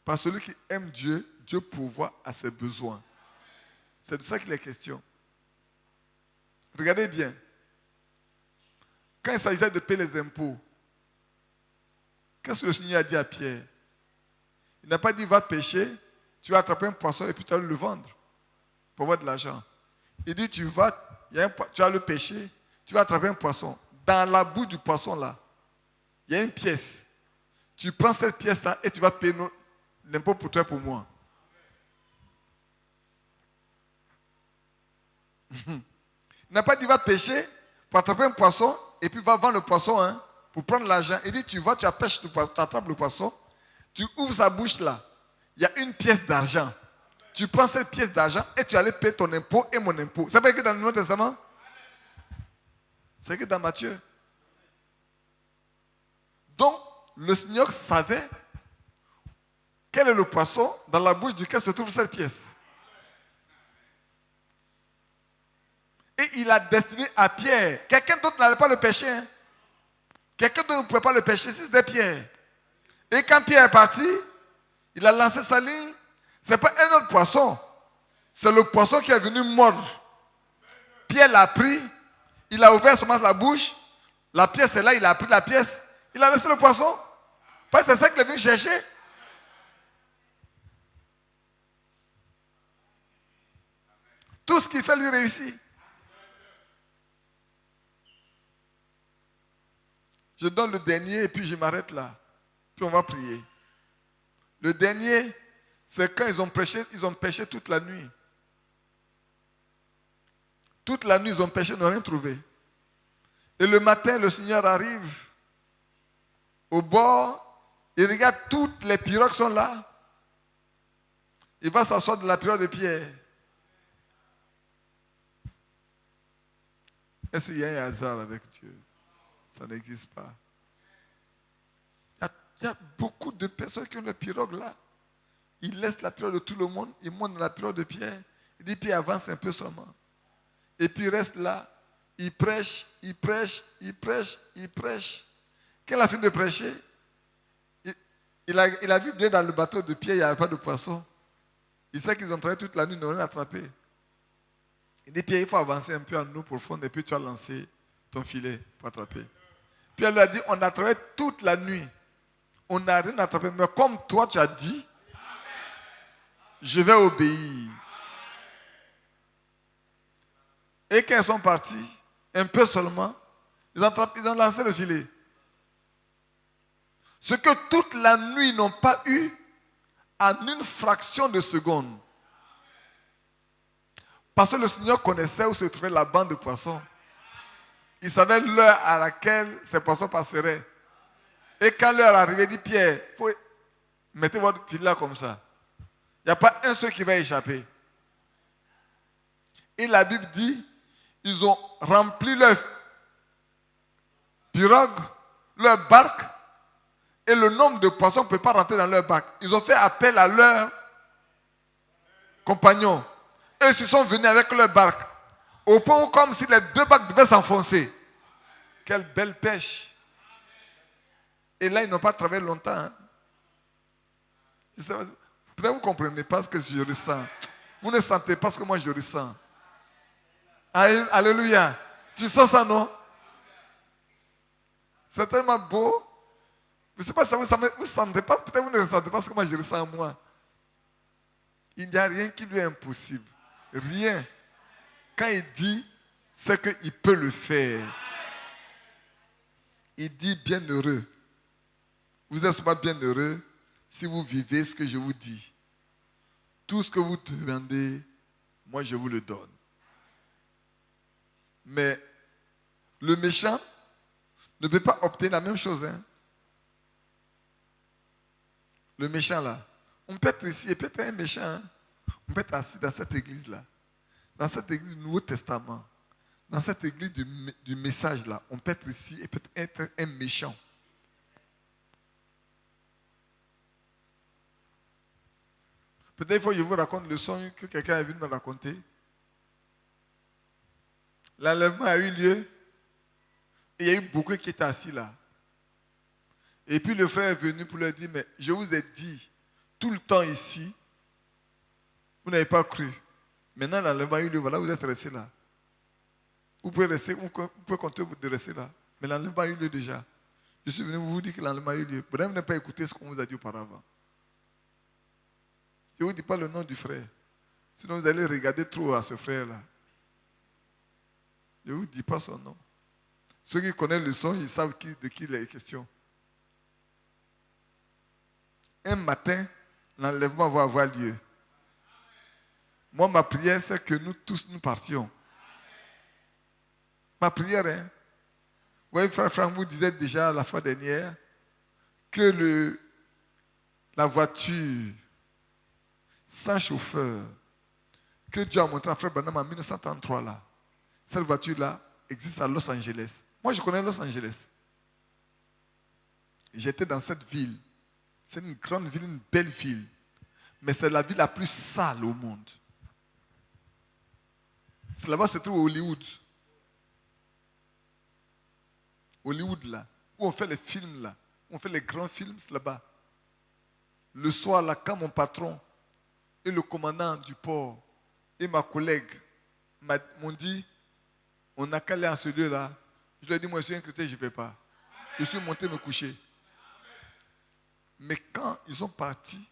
Par celui qui aime Dieu, Dieu pourvoit à ses besoins. C'est de ça qu'il est question. Regardez bien. Quand il s'agissait de payer les impôts, qu'est-ce que le Seigneur a dit à Pierre? Il n'a pas dit va pêcher, tu vas attraper un poisson et puis tu vas le vendre pour avoir de l'argent. Il dit tu vas le pêcher, tu vas attraper un poisson. Dans la bouche du poisson là, il y a une pièce. Tu prends cette pièce là et tu vas payer l'impôt pour toi et pour moi. Il n'a pas dit va pêcher pour attraper un poisson et puis va vendre le poisson pour prendre l'argent. Il dit tu vas, tu pêches le poisson, tu attrapes le poisson, tu ouvres sa bouche là, il y a une pièce d'argent. Tu prends cette pièce d'argent et tu allais payer ton impôt et mon impôt. C'est pas écrit dans le Nouveau Testament? C'est écrit dans Matthieu. Donc, le Seigneur savait quel est le poisson dans la bouche duquel se trouve cette pièce. Et il a destiné à Pierre. Quelqu'un d'autre n'allait pas le pêcher. Quelqu'un d'autre ne pouvait pas le pêcher si c'était Pierre. Et quand Pierre est parti, il a lancé sa ligne. Ce n'est pas un autre poisson. C'est le poisson qui est venu mordre. Pierre l'a pris. Il a ouvert seulement la bouche. La pièce est là. Il a pris la pièce. Il a laissé le poisson. Parce que c'est ça qu'il est venu chercher. Tout ce qu'il fait lui réussit. Je donne le dernier et puis je m'arrête là. Puis on va prier. Le dernier, c'est quand ils ont pêché toute la nuit. Toute la nuit, ils ont pêché, ils n'ont rien trouvé. Et le matin, le Seigneur arrive au bord, il regarde toutes les pirogues sont là. Il va s'asseoir dans la pirogue de Pierre. Est-ce qu'il y a un hasard avec Dieu? Ça n'existe pas. Il y a beaucoup de personnes qui ont des pirogues là. Ils laissent la pirogue de tout le monde, ils montent dans la pirogue de Pierre. Il dit, Pierre avance un peu seulement. Et puis il reste là. Il prêche, il prêche, il prêche, il prêche. Quand il a fini de prêcher, il a vu bien dans le bateau de Pierre, il n'y avait pas de poisson. Il sait qu'ils ont travaillé toute la nuit, ils n'ont rien attrapé. Il dit, Pierre, il faut avancer un peu en eau profonde et puis tu vas lancer ton filet pour attraper. Pierre lui a dit, on a travaillé toute la nuit. On n'a rien attrapé. Mais comme toi, tu as dit, je vais obéir. Et quand ils sont partis, un peu seulement, ils ont lancé le filet. Ce que toute la nuit ils n'ont pas eu, en une fraction de seconde. Parce que le Seigneur connaissait où se trouvait la bande de poissons. Il savait l'heure à laquelle ces poissons passeraient. Et quand l'heure arrivait, il dit, Pierre, mettez votre filet là comme ça. Il n'y a pas un seul qui va échapper. Et la Bible dit, ils ont rempli leur pirogue, leur barque, et le nombre de poissons ne peut pas rentrer dans leur barque. Ils ont fait appel à leurs compagnons. Et ils se sont venus avec leur barque. Au point où, comme si les deux barques devaient s'enfoncer. Quelle belle pêche. Et là, ils n'ont pas travaillé longtemps. Hein. Peut-être que vous ne comprenez pas ce que je ressens. Vous ne sentez pas ce que moi je ressens. Alléluia. Tu sens ça, non? C'est tellement beau. Je ne sais pas si vous ne sentez pas, peut-être vous ne ressentez pas ce que moi je ressens en moi. Il n'y a rien qui lui est impossible. Rien. Quand il dit, c'est qu'il peut le faire. Il dit bienheureux. Vous êtes pas bienheureux si vous vivez ce que je vous dis. Tout ce que vous demandez, moi je vous le donne. Mais le méchant ne peut pas obtenir la même chose. Hein. Le méchant là, on peut être ici et peut être un méchant. Hein. On peut être assis dans cette église là. Dans cette église du Nouveau Testament. Dans cette église du message là. On peut être ici et peut être un méchant. Peut-être il faut que je vous raconte le son que quelqu'un a vu me raconter. L'enlèvement a eu lieu. Et il y a eu beaucoup qui étaient assis là. Et puis le frère est venu pour leur dire, mais je vous ai dit tout le temps ici, vous n'avez pas cru. Maintenant, l'enlèvement a eu lieu, voilà, vous êtes restés là. Vous pouvez compter de rester là. Mais l'enlèvement a eu lieu déjà. Je suis venu vous dire que l'enlèvement a eu lieu. Vous n'avez pas écouté ce qu'on vous a dit auparavant. Je ne vous dis pas le nom du frère. Sinon, vous allez regarder trop à ce frère-là. Je ne vous dis pas son nom. Ceux qui connaissent le son, ils savent de qui il est question. Un matin, l'enlèvement va avoir lieu. Moi, ma prière, c'est que nous tous, nous partions. Ma prière, hein. Vous voyez, frère Franck vous disait déjà la fois dernière que la voiture sans chauffeur que Dieu a montré à frère Branham en 1933 là, cette voiture-là existe à Los Angeles. Moi, je connais Los Angeles. J'étais dans cette ville. C'est une grande ville, une belle ville. Mais c'est la ville la plus sale au monde. C'est là-bas se trouve Hollywood. Hollywood là, où on fait les films là, où on fait les grands films, c'est là-bas. Le soir là, quand mon patron et le commandant du port et ma collègue m'ont dit, on n'a qu'à aller à ce lieu-là. Je lui ai dit, moi je suis un chrétien, je ne vais pas. Je suis monté me coucher. Mais quand ils sont partis,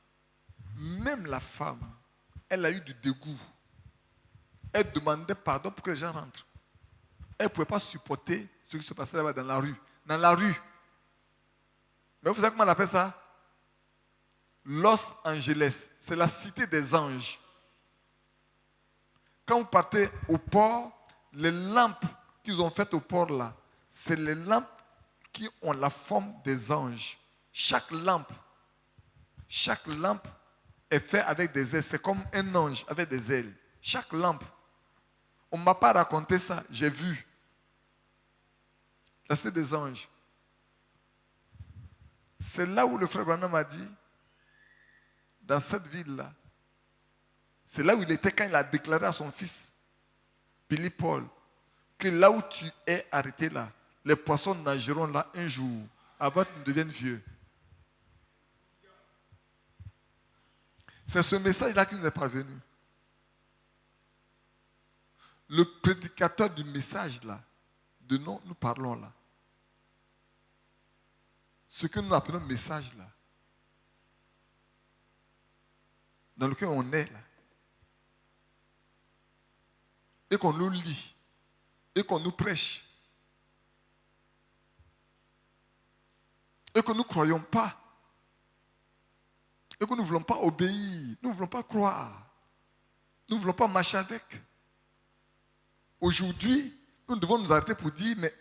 même la femme, elle a eu du dégoût. Elle demandait pardon pour que les gens rentrent. Elle ne pouvait pas supporter ce qui se passait là-bas dans la rue. Dans la rue. Mais vous savez comment on appelle ça? Los Angeles. C'est la cité des anges. Quand vous partez au port, les lampes qu'ils ont faites au port là, c'est les lampes qui ont la forme des anges. Chaque lampe est faite avec des ailes. C'est comme un ange avec des ailes. Chaque lampe. On ne m'a pas raconté ça, j'ai vu. La cité des anges. C'est là où le frère Branham m'a dit, dans cette ville-là, c'est là où il était quand il a déclaré à son fils, Billy Paul, que là où tu es arrêté là, les poissons nageront là un jour, avant que tu ne deviennes vieux. C'est ce message-là qui nous est parvenu. Le prédicateur du message là, de dont nous parlons là, ce que nous appelons message là, dans lequel on est là, et qu'on nous lit, et qu'on nous prêche, et que nous ne croyons pas, et que nous ne voulons pas obéir, nous ne voulons pas croire, nous ne voulons pas marcher avec. Aujourd'hui, nous devons nous arrêter pour dire, mais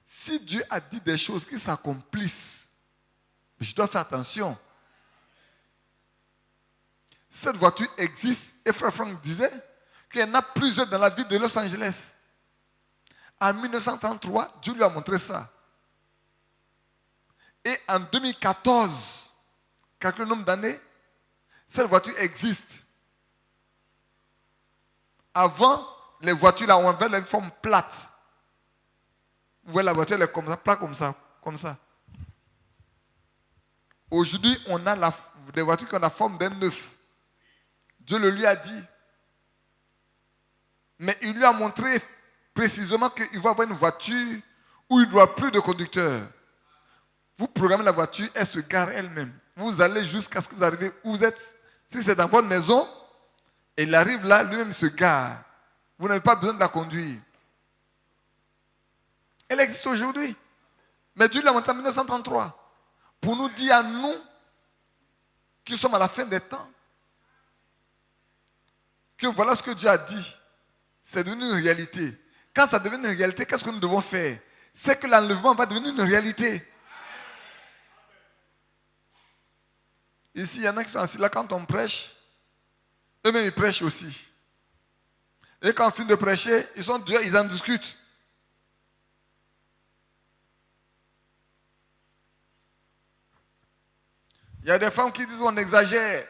si Dieu a dit des choses qui s'accomplissent, je dois faire attention. Cette voiture existe, et frère Franck disait qu'il y en a plusieurs dans la ville de Los Angeles. En 1933, Dieu lui a montré ça. Et en 2014, quelques nombre d'années, cette voiture existe. Avant, les voitures là, on avait une forme plate. Vous voyez, la voiture elle est comme ça, plate comme ça, comme ça. Aujourd'hui, on a des voitures qui ont la forme d'un œuf. Dieu le lui a dit. Mais il lui a montré précisément qu'il va avoir une voiture où il n'y aura plus de conducteur. Vous programmez la voiture, elle se gare elle-même. Vous allez jusqu'à ce que vous arrivez où vous êtes. Si c'est dans votre maison, il arrive là, lui-même se gare. Vous n'avez pas besoin de la conduire. Elle existe aujourd'hui. Mais Dieu l'a montré en 1933. Pour nous dire à nous, qui sommes à la fin des temps, que voilà ce que Dieu a dit. C'est devenu une réalité. Quand ça devient une réalité, qu'est-ce que nous devons faire? C'est que l'enlèvement va devenir une réalité. Ici, il y en a qui sont assis là quand on prêche. Eux-mêmes, ils prêchent aussi. Et quand on finit de prêcher, ils sont dehors, ils en discutent. Il y a des femmes qui disent on exagère.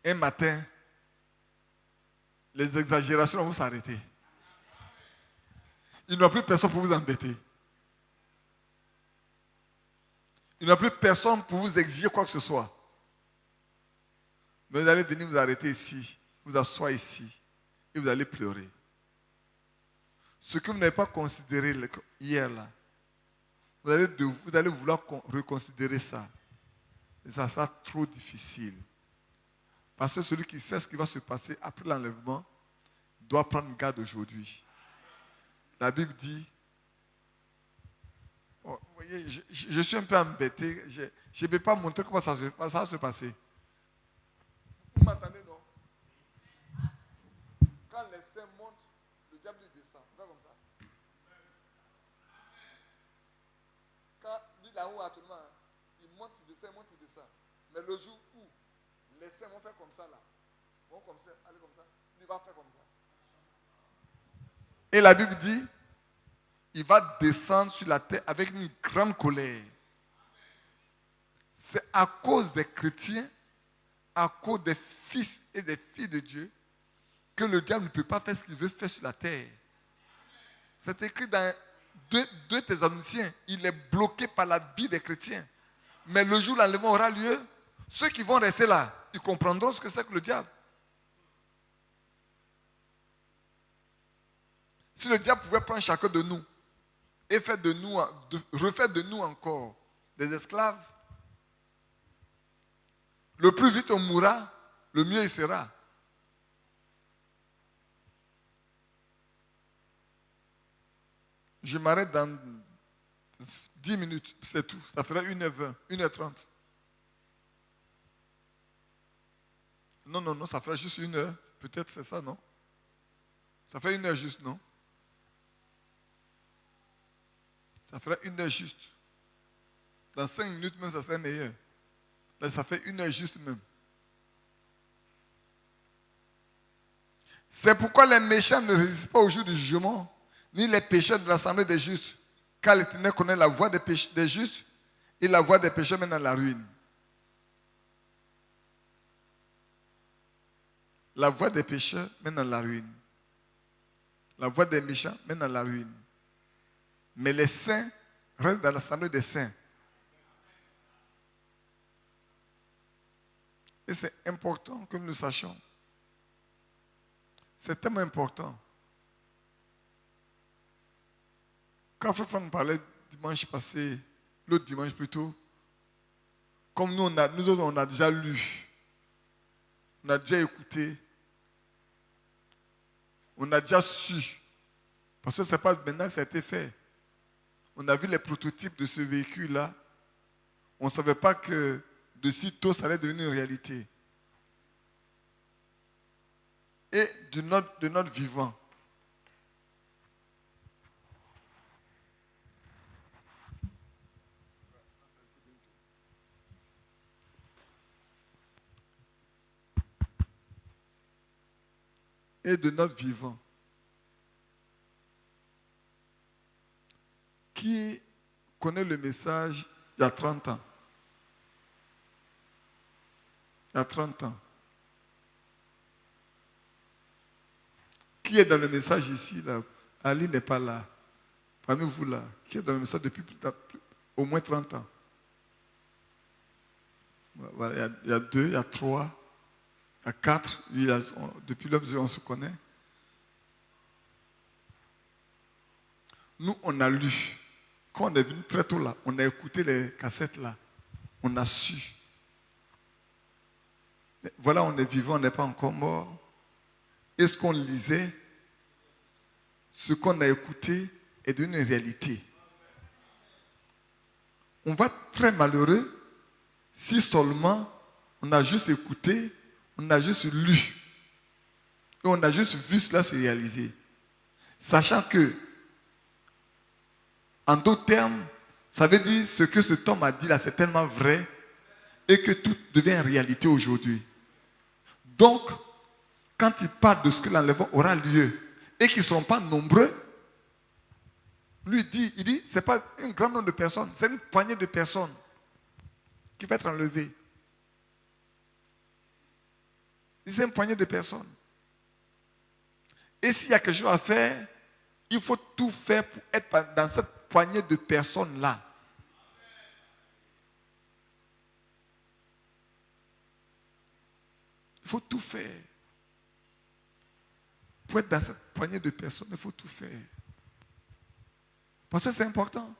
Un matin, les exagérations vont s'arrêter. Il n'y aura plus personne pour vous embêter. Il n'y a plus personne pour vous exiger quoi que ce soit. Mais vous allez venir vous arrêter ici, vous asseoir ici, et vous allez pleurer. Ce que vous n'avez pas considéré hier là, vous allez vouloir reconsidérer ça. Et ça sera trop difficile. Parce que celui qui sait ce qui va se passer après l'enlèvement doit prendre garde aujourd'hui. La Bible dit, oh, vous voyez, je suis un peu embêté. Je ne peux pas montrer comment ça va se passer. Vous m'entendez, non? Quand les saints montent, le diable descend. Pas comme ça. Quand lui là-haut actuellement, il monte, il descend. Mais le jour où les saints vont faire comme ça là, vont comme ça, aller comme ça, lui va faire comme ça. Et la Bible dit, il va descendre sur la terre avec une grande colère. C'est à cause des chrétiens, à cause des fils et des filles de Dieu, que le diable ne peut pas faire ce qu'il veut faire sur la terre. C'est écrit dans 2 Thessaloniciens, il est bloqué par la vie des chrétiens. Mais le jour où l'enlèvement aura lieu, ceux qui vont rester là, ils comprendront ce que c'est que le diable. Si le diable pouvait prendre chacun de nous et refaire de nous encore des esclaves, le plus vite on mourra, le mieux il sera. Je m'arrête dans 10 minutes, c'est tout. Ça fera 1h20, 1h30. Non, ça fera juste 1 heure. Peut-être c'est ça, non? Ça fait 1 heure juste, non? Ça fera 1 heure juste. Dans 5 minutes même, ça serait meilleur. Là, ça fait 1 heure juste même. C'est pourquoi les méchants ne résistent pas au jour du jugement, ni les pécheurs de l'assemblée des justes. Car l'Éternel connaît la voie des justes et la voie des pécheurs mène à la ruine. La voie des pécheurs mène à la ruine. La voie des méchants mène à la ruine. Mais les saints restent dans l'assemblée des saints. Et c'est important que nous le sachions. C'est tellement important. Quand Frère Franck parlait dimanche passé, l'autre dimanche plutôt, comme nous autres, on a déjà lu, on a déjà écouté, on a déjà su, parce que ce n'est pas maintenant que ça a été fait. On a vu les prototypes de ce véhicule-là. On ne savait pas que de sitôt, ça allait devenir une réalité. Et de notre vivant. Et de notre vivant. Qui connaît le message il y a 30 ans? Il y a 30 ans. Qui est dans le message ici là? Ali n'est pas là. Parmi vous là. Qui est dans le message depuis au moins 30 ans? Voilà, il y a 2, il y a 3, il y a 4. Depuis l'homme, on se connaît. Nous, on a lu. Quand on est venu très tôt là, on a écouté les cassettes là. On a su. Mais voilà, on est vivant, on n'est pas encore mort. Et ce qu'on lisait, ce qu'on a écouté est devenu une réalité. On va être très malheureux si seulement on a juste écouté, on a juste lu, et on a juste vu cela se réaliser. Sachant que, en d'autres termes, ça veut dire ce que cet homme a dit là, c'est tellement vrai, et que tout devient réalité aujourd'hui. Donc, quand il parle de ce que l'enlèvement aura lieu, et qu'ils ne seront pas nombreux, lui il dit, ce n'est pas un grand nombre de personnes, c'est une poignée de personnes qui va être enlevée. C'est une poignée de personnes. Et s'il y a quelque chose à faire, il faut tout faire pour être dans cette poignée de personnes-là. faut tout faire. Pour être dans cette poignée de personnes, il faut tout faire. Parce que c'est important.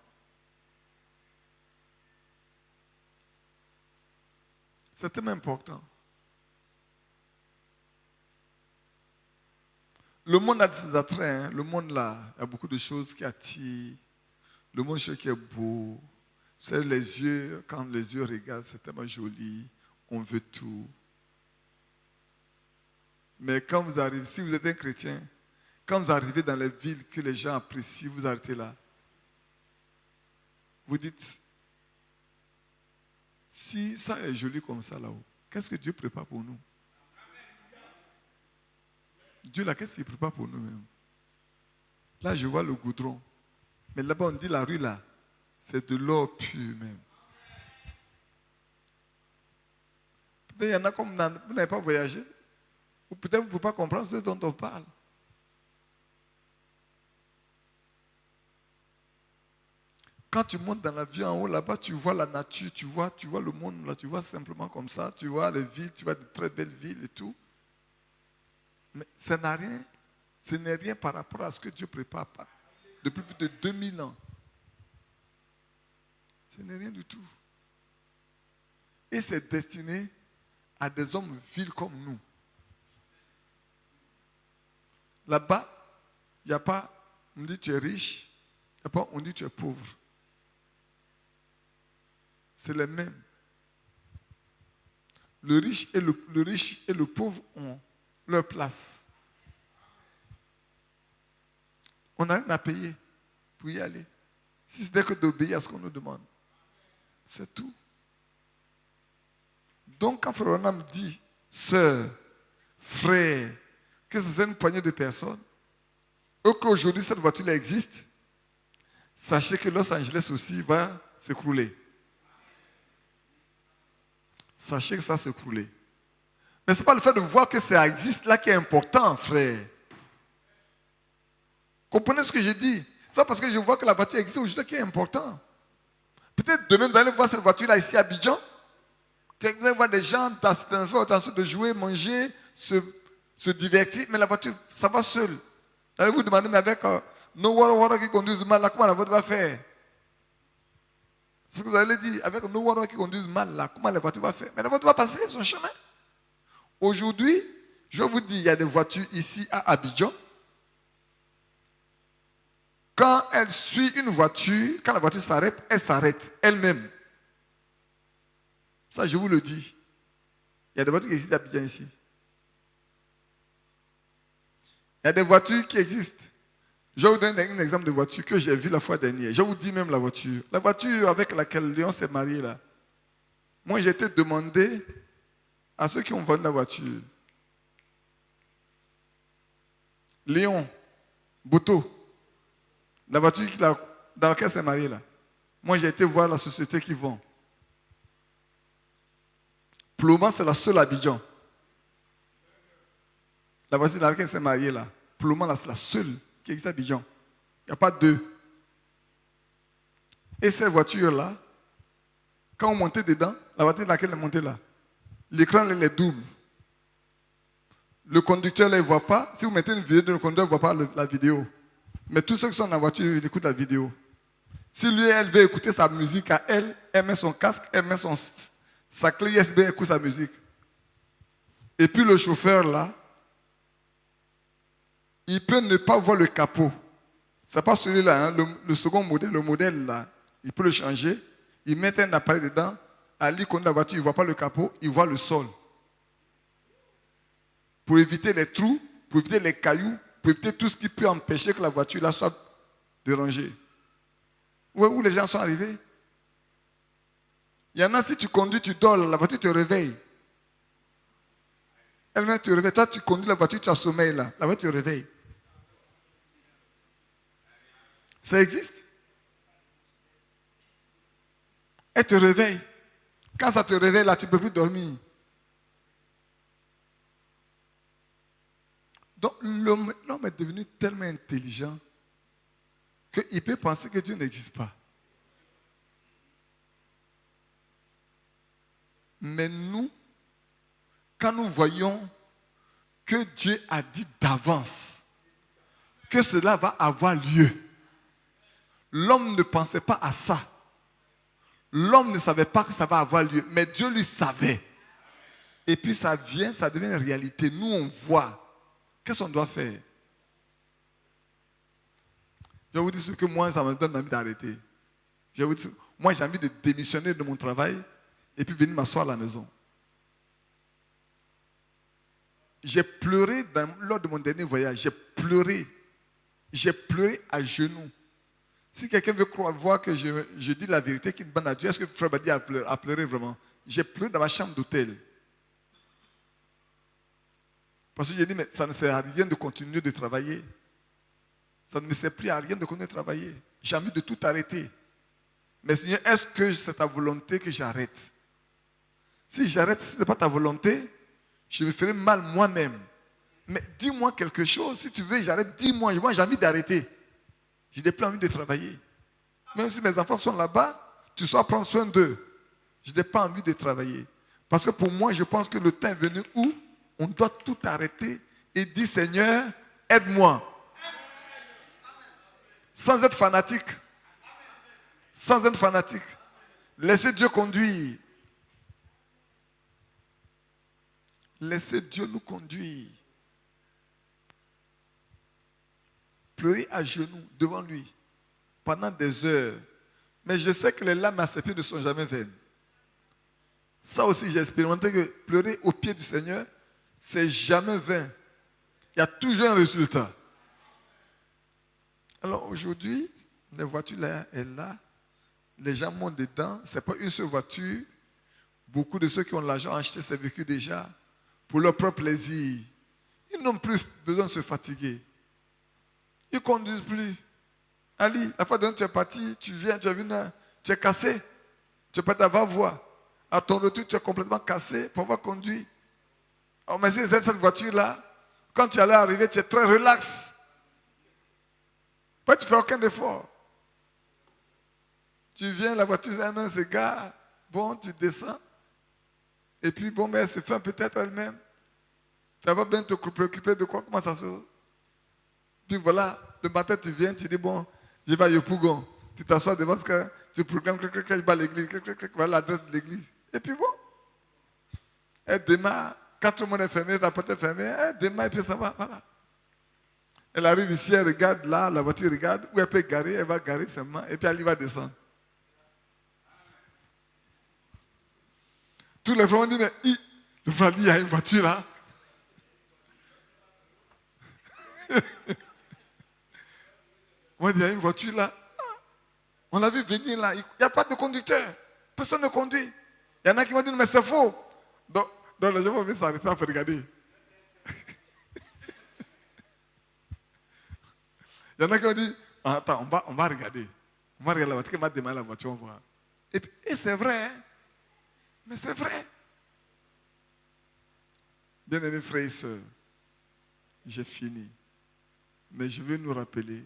C'est tellement important. Le monde a ses attraits. Hein. Le monde là, il y a beaucoup de choses qui attirent. Le monde qui est beau. C'est les yeux, quand les yeux regardent, c'est tellement joli. On veut tout. Mais quand vous arrivez, si vous êtes un chrétien, quand vous arrivez dans les villes que les gens apprécient, vous arrêtez là. Vous dites, si ça est joli comme ça là-haut, qu'est-ce que Dieu prépare pour nous? Dieu là, qu'est-ce qu'il prépare pour nous-mêmes? Là, je vois le goudron. Mais là-bas, on dit la rue là, c'est de l'or pur même. Peut-être il y en a comme vous n'avez pas voyagé. Ou peut-être vous ne pouvez pas comprendre ce dont on parle. Quand tu montes dans l'avion en haut, là-bas, tu vois la nature, tu vois le monde, là, tu vois simplement comme ça, tu vois les villes, tu vois de très belles villes et tout. Mais ce n'est rien par rapport à ce que Dieu prépare depuis plus de 2000 ans. Ce n'est rien du tout. Et c'est destiné à des hommes vils comme nous. Là-bas, il n'y a pas, on dit tu es riche, il n'y a pas, on dit tu es pauvre. C'est les mêmes. Le riche et le pauvre ont leur place. On n'a rien à payer pour y aller. Si ce n'est que d'obéir à ce qu'on nous demande. C'est tout. Donc quand Frère Branham dit, sœur, frère, que c'est une poignée de personnes, ou qu'aujourd'hui cette voiture existe, sachez que Los Angeles aussi va s'écrouler. Sachez que ça s'écrouler. Mais ce n'est pas le fait de voir que ça existe là qui est important, frère. Comprenez ce que je dis? C'est parce que je vois que la voiture existe aujourd'hui qui est important. Peut-être demain, vous allez voir cette voiture-là ici à Abidjan. Vous allez voir des gens en train de jouer, manger, se divertir. Mais la voiture, ça va seul. Vous allez vous demander, mais avec nos Wara qui conduisent mal, là, comment la voiture va faire? C'est ce que vous allez dire. Avec nos Wara qui conduisent mal, là, comment la voiture va faire? Mais la voiture va passer son chemin. Aujourd'hui, je vous dis, il y a des voitures ici à Abidjan. Quand elle suit une voiture, quand la voiture s'arrête, elle s'arrête elle-même. Ça, je vous le dis. Il y a des voitures qui existent à Abidjan ici. Il y a des voitures qui existent. Je vais vous donner un exemple de voiture que j'ai vue la fois dernière. Je vous dis même la voiture. La voiture avec laquelle Léon s'est marié là. Moi, j'ai été demandé à ceux qui ont vendu la voiture. Léon, Boto, la voiture dans laquelle s'est marié là. Moi, j'ai été voir la société qui vend. Plouman, c'est la seule à Abidjan. La voiture dans laquelle s'est marié là. Plouman, c'est la seule qui existe à Abidjan. Il n'y a pas deux. Et cette voiture-là, quand on montait dedans, la voiture dans laquelle elle est montée là, l'écran elle est double. Le conducteur ne voit pas. Si vous mettez une vidéo, le conducteur ne voit pas la vidéo. Mais tous ceux qui sont dans la voiture, ils écoutent la vidéo. Si lui, elle veut écouter sa musique à elle, elle met son casque, elle met sa clé USB, elle écoute sa musique. Et puis le chauffeur là, il peut ne pas voir le capot. Ce n'est pas celui-là, hein, le second modèle, le modèle là, il peut le changer. Il met un appareil dedans. À lui, conduit la voiture, il ne voit pas le capot, il voit le sol. Pour éviter les trous, pour éviter les cailloux, pour éviter tout ce qui peut empêcher que la voiture là soit dérangée. Où les gens sont arrivés? Il y en a, si tu conduis, tu dors, la voiture te réveille. Elle-même te réveille. Toi, tu conduis la voiture, tu as sommeil là. La voiture te réveille. Ça existe. Elle te réveille. Quand ça te réveille là, tu ne peux plus dormir. Donc l'homme est devenu tellement intelligent qu'il peut penser que Dieu n'existe pas. Mais nous, quand nous voyons que Dieu a dit d'avance que cela va avoir lieu. L'homme ne pensait pas à ça. L'homme ne savait pas que ça va avoir lieu, mais Dieu lui savait. Et puis ça vient, ça devient une réalité. Nous, on voit. Qu'est-ce qu'on doit faire? Je vais vous dire ce que moi, ça me donne envie d'arrêter. Je vais vous dire, moi, j'ai envie de démissionner de mon travail et puis venir m'asseoir à la maison. J'ai pleuré lors de mon dernier voyage. J'ai pleuré. J'ai pleuré à genoux. Si quelqu'un veut voir que je dis la vérité, qu'il demande à Dieu, est-ce que Frère Badi a pleuré vraiment? J'ai pleuré dans ma chambre d'hôtel. Parce que j'ai dit, mais ça ne sert à rien de continuer de travailler. Ça ne me sert plus à rien de continuer de travailler. J'ai envie de tout arrêter. Mais Seigneur, est-ce que c'est ta volonté que j'arrête? Si j'arrête, si ce n'est pas ta volonté, je me ferai mal moi-même. Mais dis-moi quelque chose. Si tu veux, j'arrête. Dis-moi. Moi, j'ai envie d'arrêter. Je n'ai plus envie de travailler. Même si mes enfants sont là-bas, tu dois prendre soin d'eux. Je n'ai pas envie de travailler. Parce que pour moi, je pense que le temps est venu où on doit tout arrêter et dire, Seigneur, aide-moi. Sans être fanatique. Sans être fanatique. Laissez Dieu conduire. Laissez Dieu nous conduire. Pleurer à genoux devant lui pendant des heures. Mais je sais que les larmes à ses pieds ne sont jamais vaines. Ça aussi, j'ai expérimenté que pleurer aux pieds du Seigneur, c'est jamais vain. Il y a toujours un résultat. Alors aujourd'hui, les voitures là, elles là, les gens montent dedans. Ce n'est pas une seule voiture. Beaucoup de ceux qui ont l'argent ont acheté ces véhicules déjà pour leur propre plaisir. Ils n'ont plus besoin de se fatiguer. Ils ne conduisent plus. Ali, la fois dont tu es parti, tu viens, tu es venu, tu es cassé. Tu n'es pas d'avoir voix. À ton retour, tu es complètement cassé pour avoir conduit. Alors, mais si cette voiture-là, quand tu allais arriver, tu es très relax. Pas tu ne fais aucun effort. Tu viens, la voiture elle-même se gare. Bon, tu descends. Et puis, bon, mais elle se fait peut-être elle-même. Tu vas bien te préoccuper de quoi? Comment ça se... Puis voilà, le matin, tu viens, tu dis, bon, je vais à Yopougon. Tu t'assois devant ce que tu proclames, je vais à l'église, voilà l'adresse de l'église. Et puis bon, elle démarre, quand tout le monde est fermé, la porte est fermée, elle démarre et puis ça va, voilà. Elle arrive ici, elle regarde là, la voiture regarde, où elle peut garer, elle va garer seulement, et puis elle y va descendre. Tous les frères ont dit, mais le frère dit, il y a une voiture là. On dit, il y a une voiture là. On l'a vu venir là. Il n'y a pas de conducteur. Personne ne conduit. Il y en a qui vont dire, mais c'est faux. Donc les gens vont venir s'arrêter à regarder. Il y en a qui vont dire, attends, on va regarder. On va regarder la voiture. On va démarrer la voiture, on va voir. Et c'est vrai. Hein? Mais c'est vrai. Bien-aimés frères et sœurs, j'ai fini. Mais je veux nous rappeler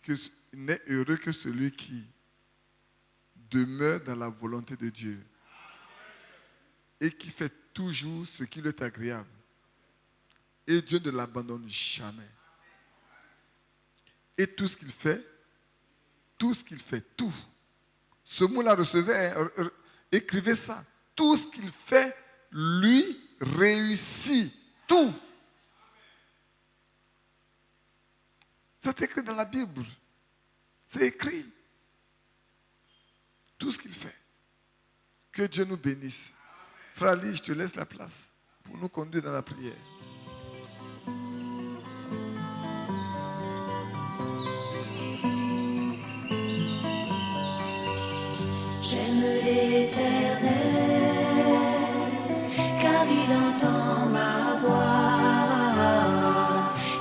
qu'il n'est heureux que celui qui demeure dans la volonté de Dieu et qui fait toujours ce qui lui est agréable. Et Dieu ne l'abandonne jamais. Et tout ce qu'il fait, tout. Ce mot-là, recevez, écrivez ça. Tout ce qu'il fait, lui réussit. Tout. C'est écrit dans la Bible. C'est écrit. Tout ce qu'il fait. Que Dieu nous bénisse. Frère Ali, je te laisse la place pour nous conduire dans la prière. J'aime l'Éternel, car il entend ma voix.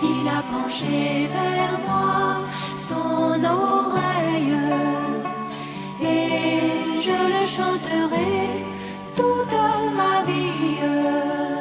Il a penché vers moi son oreille, et je le chanterai toute ma vie.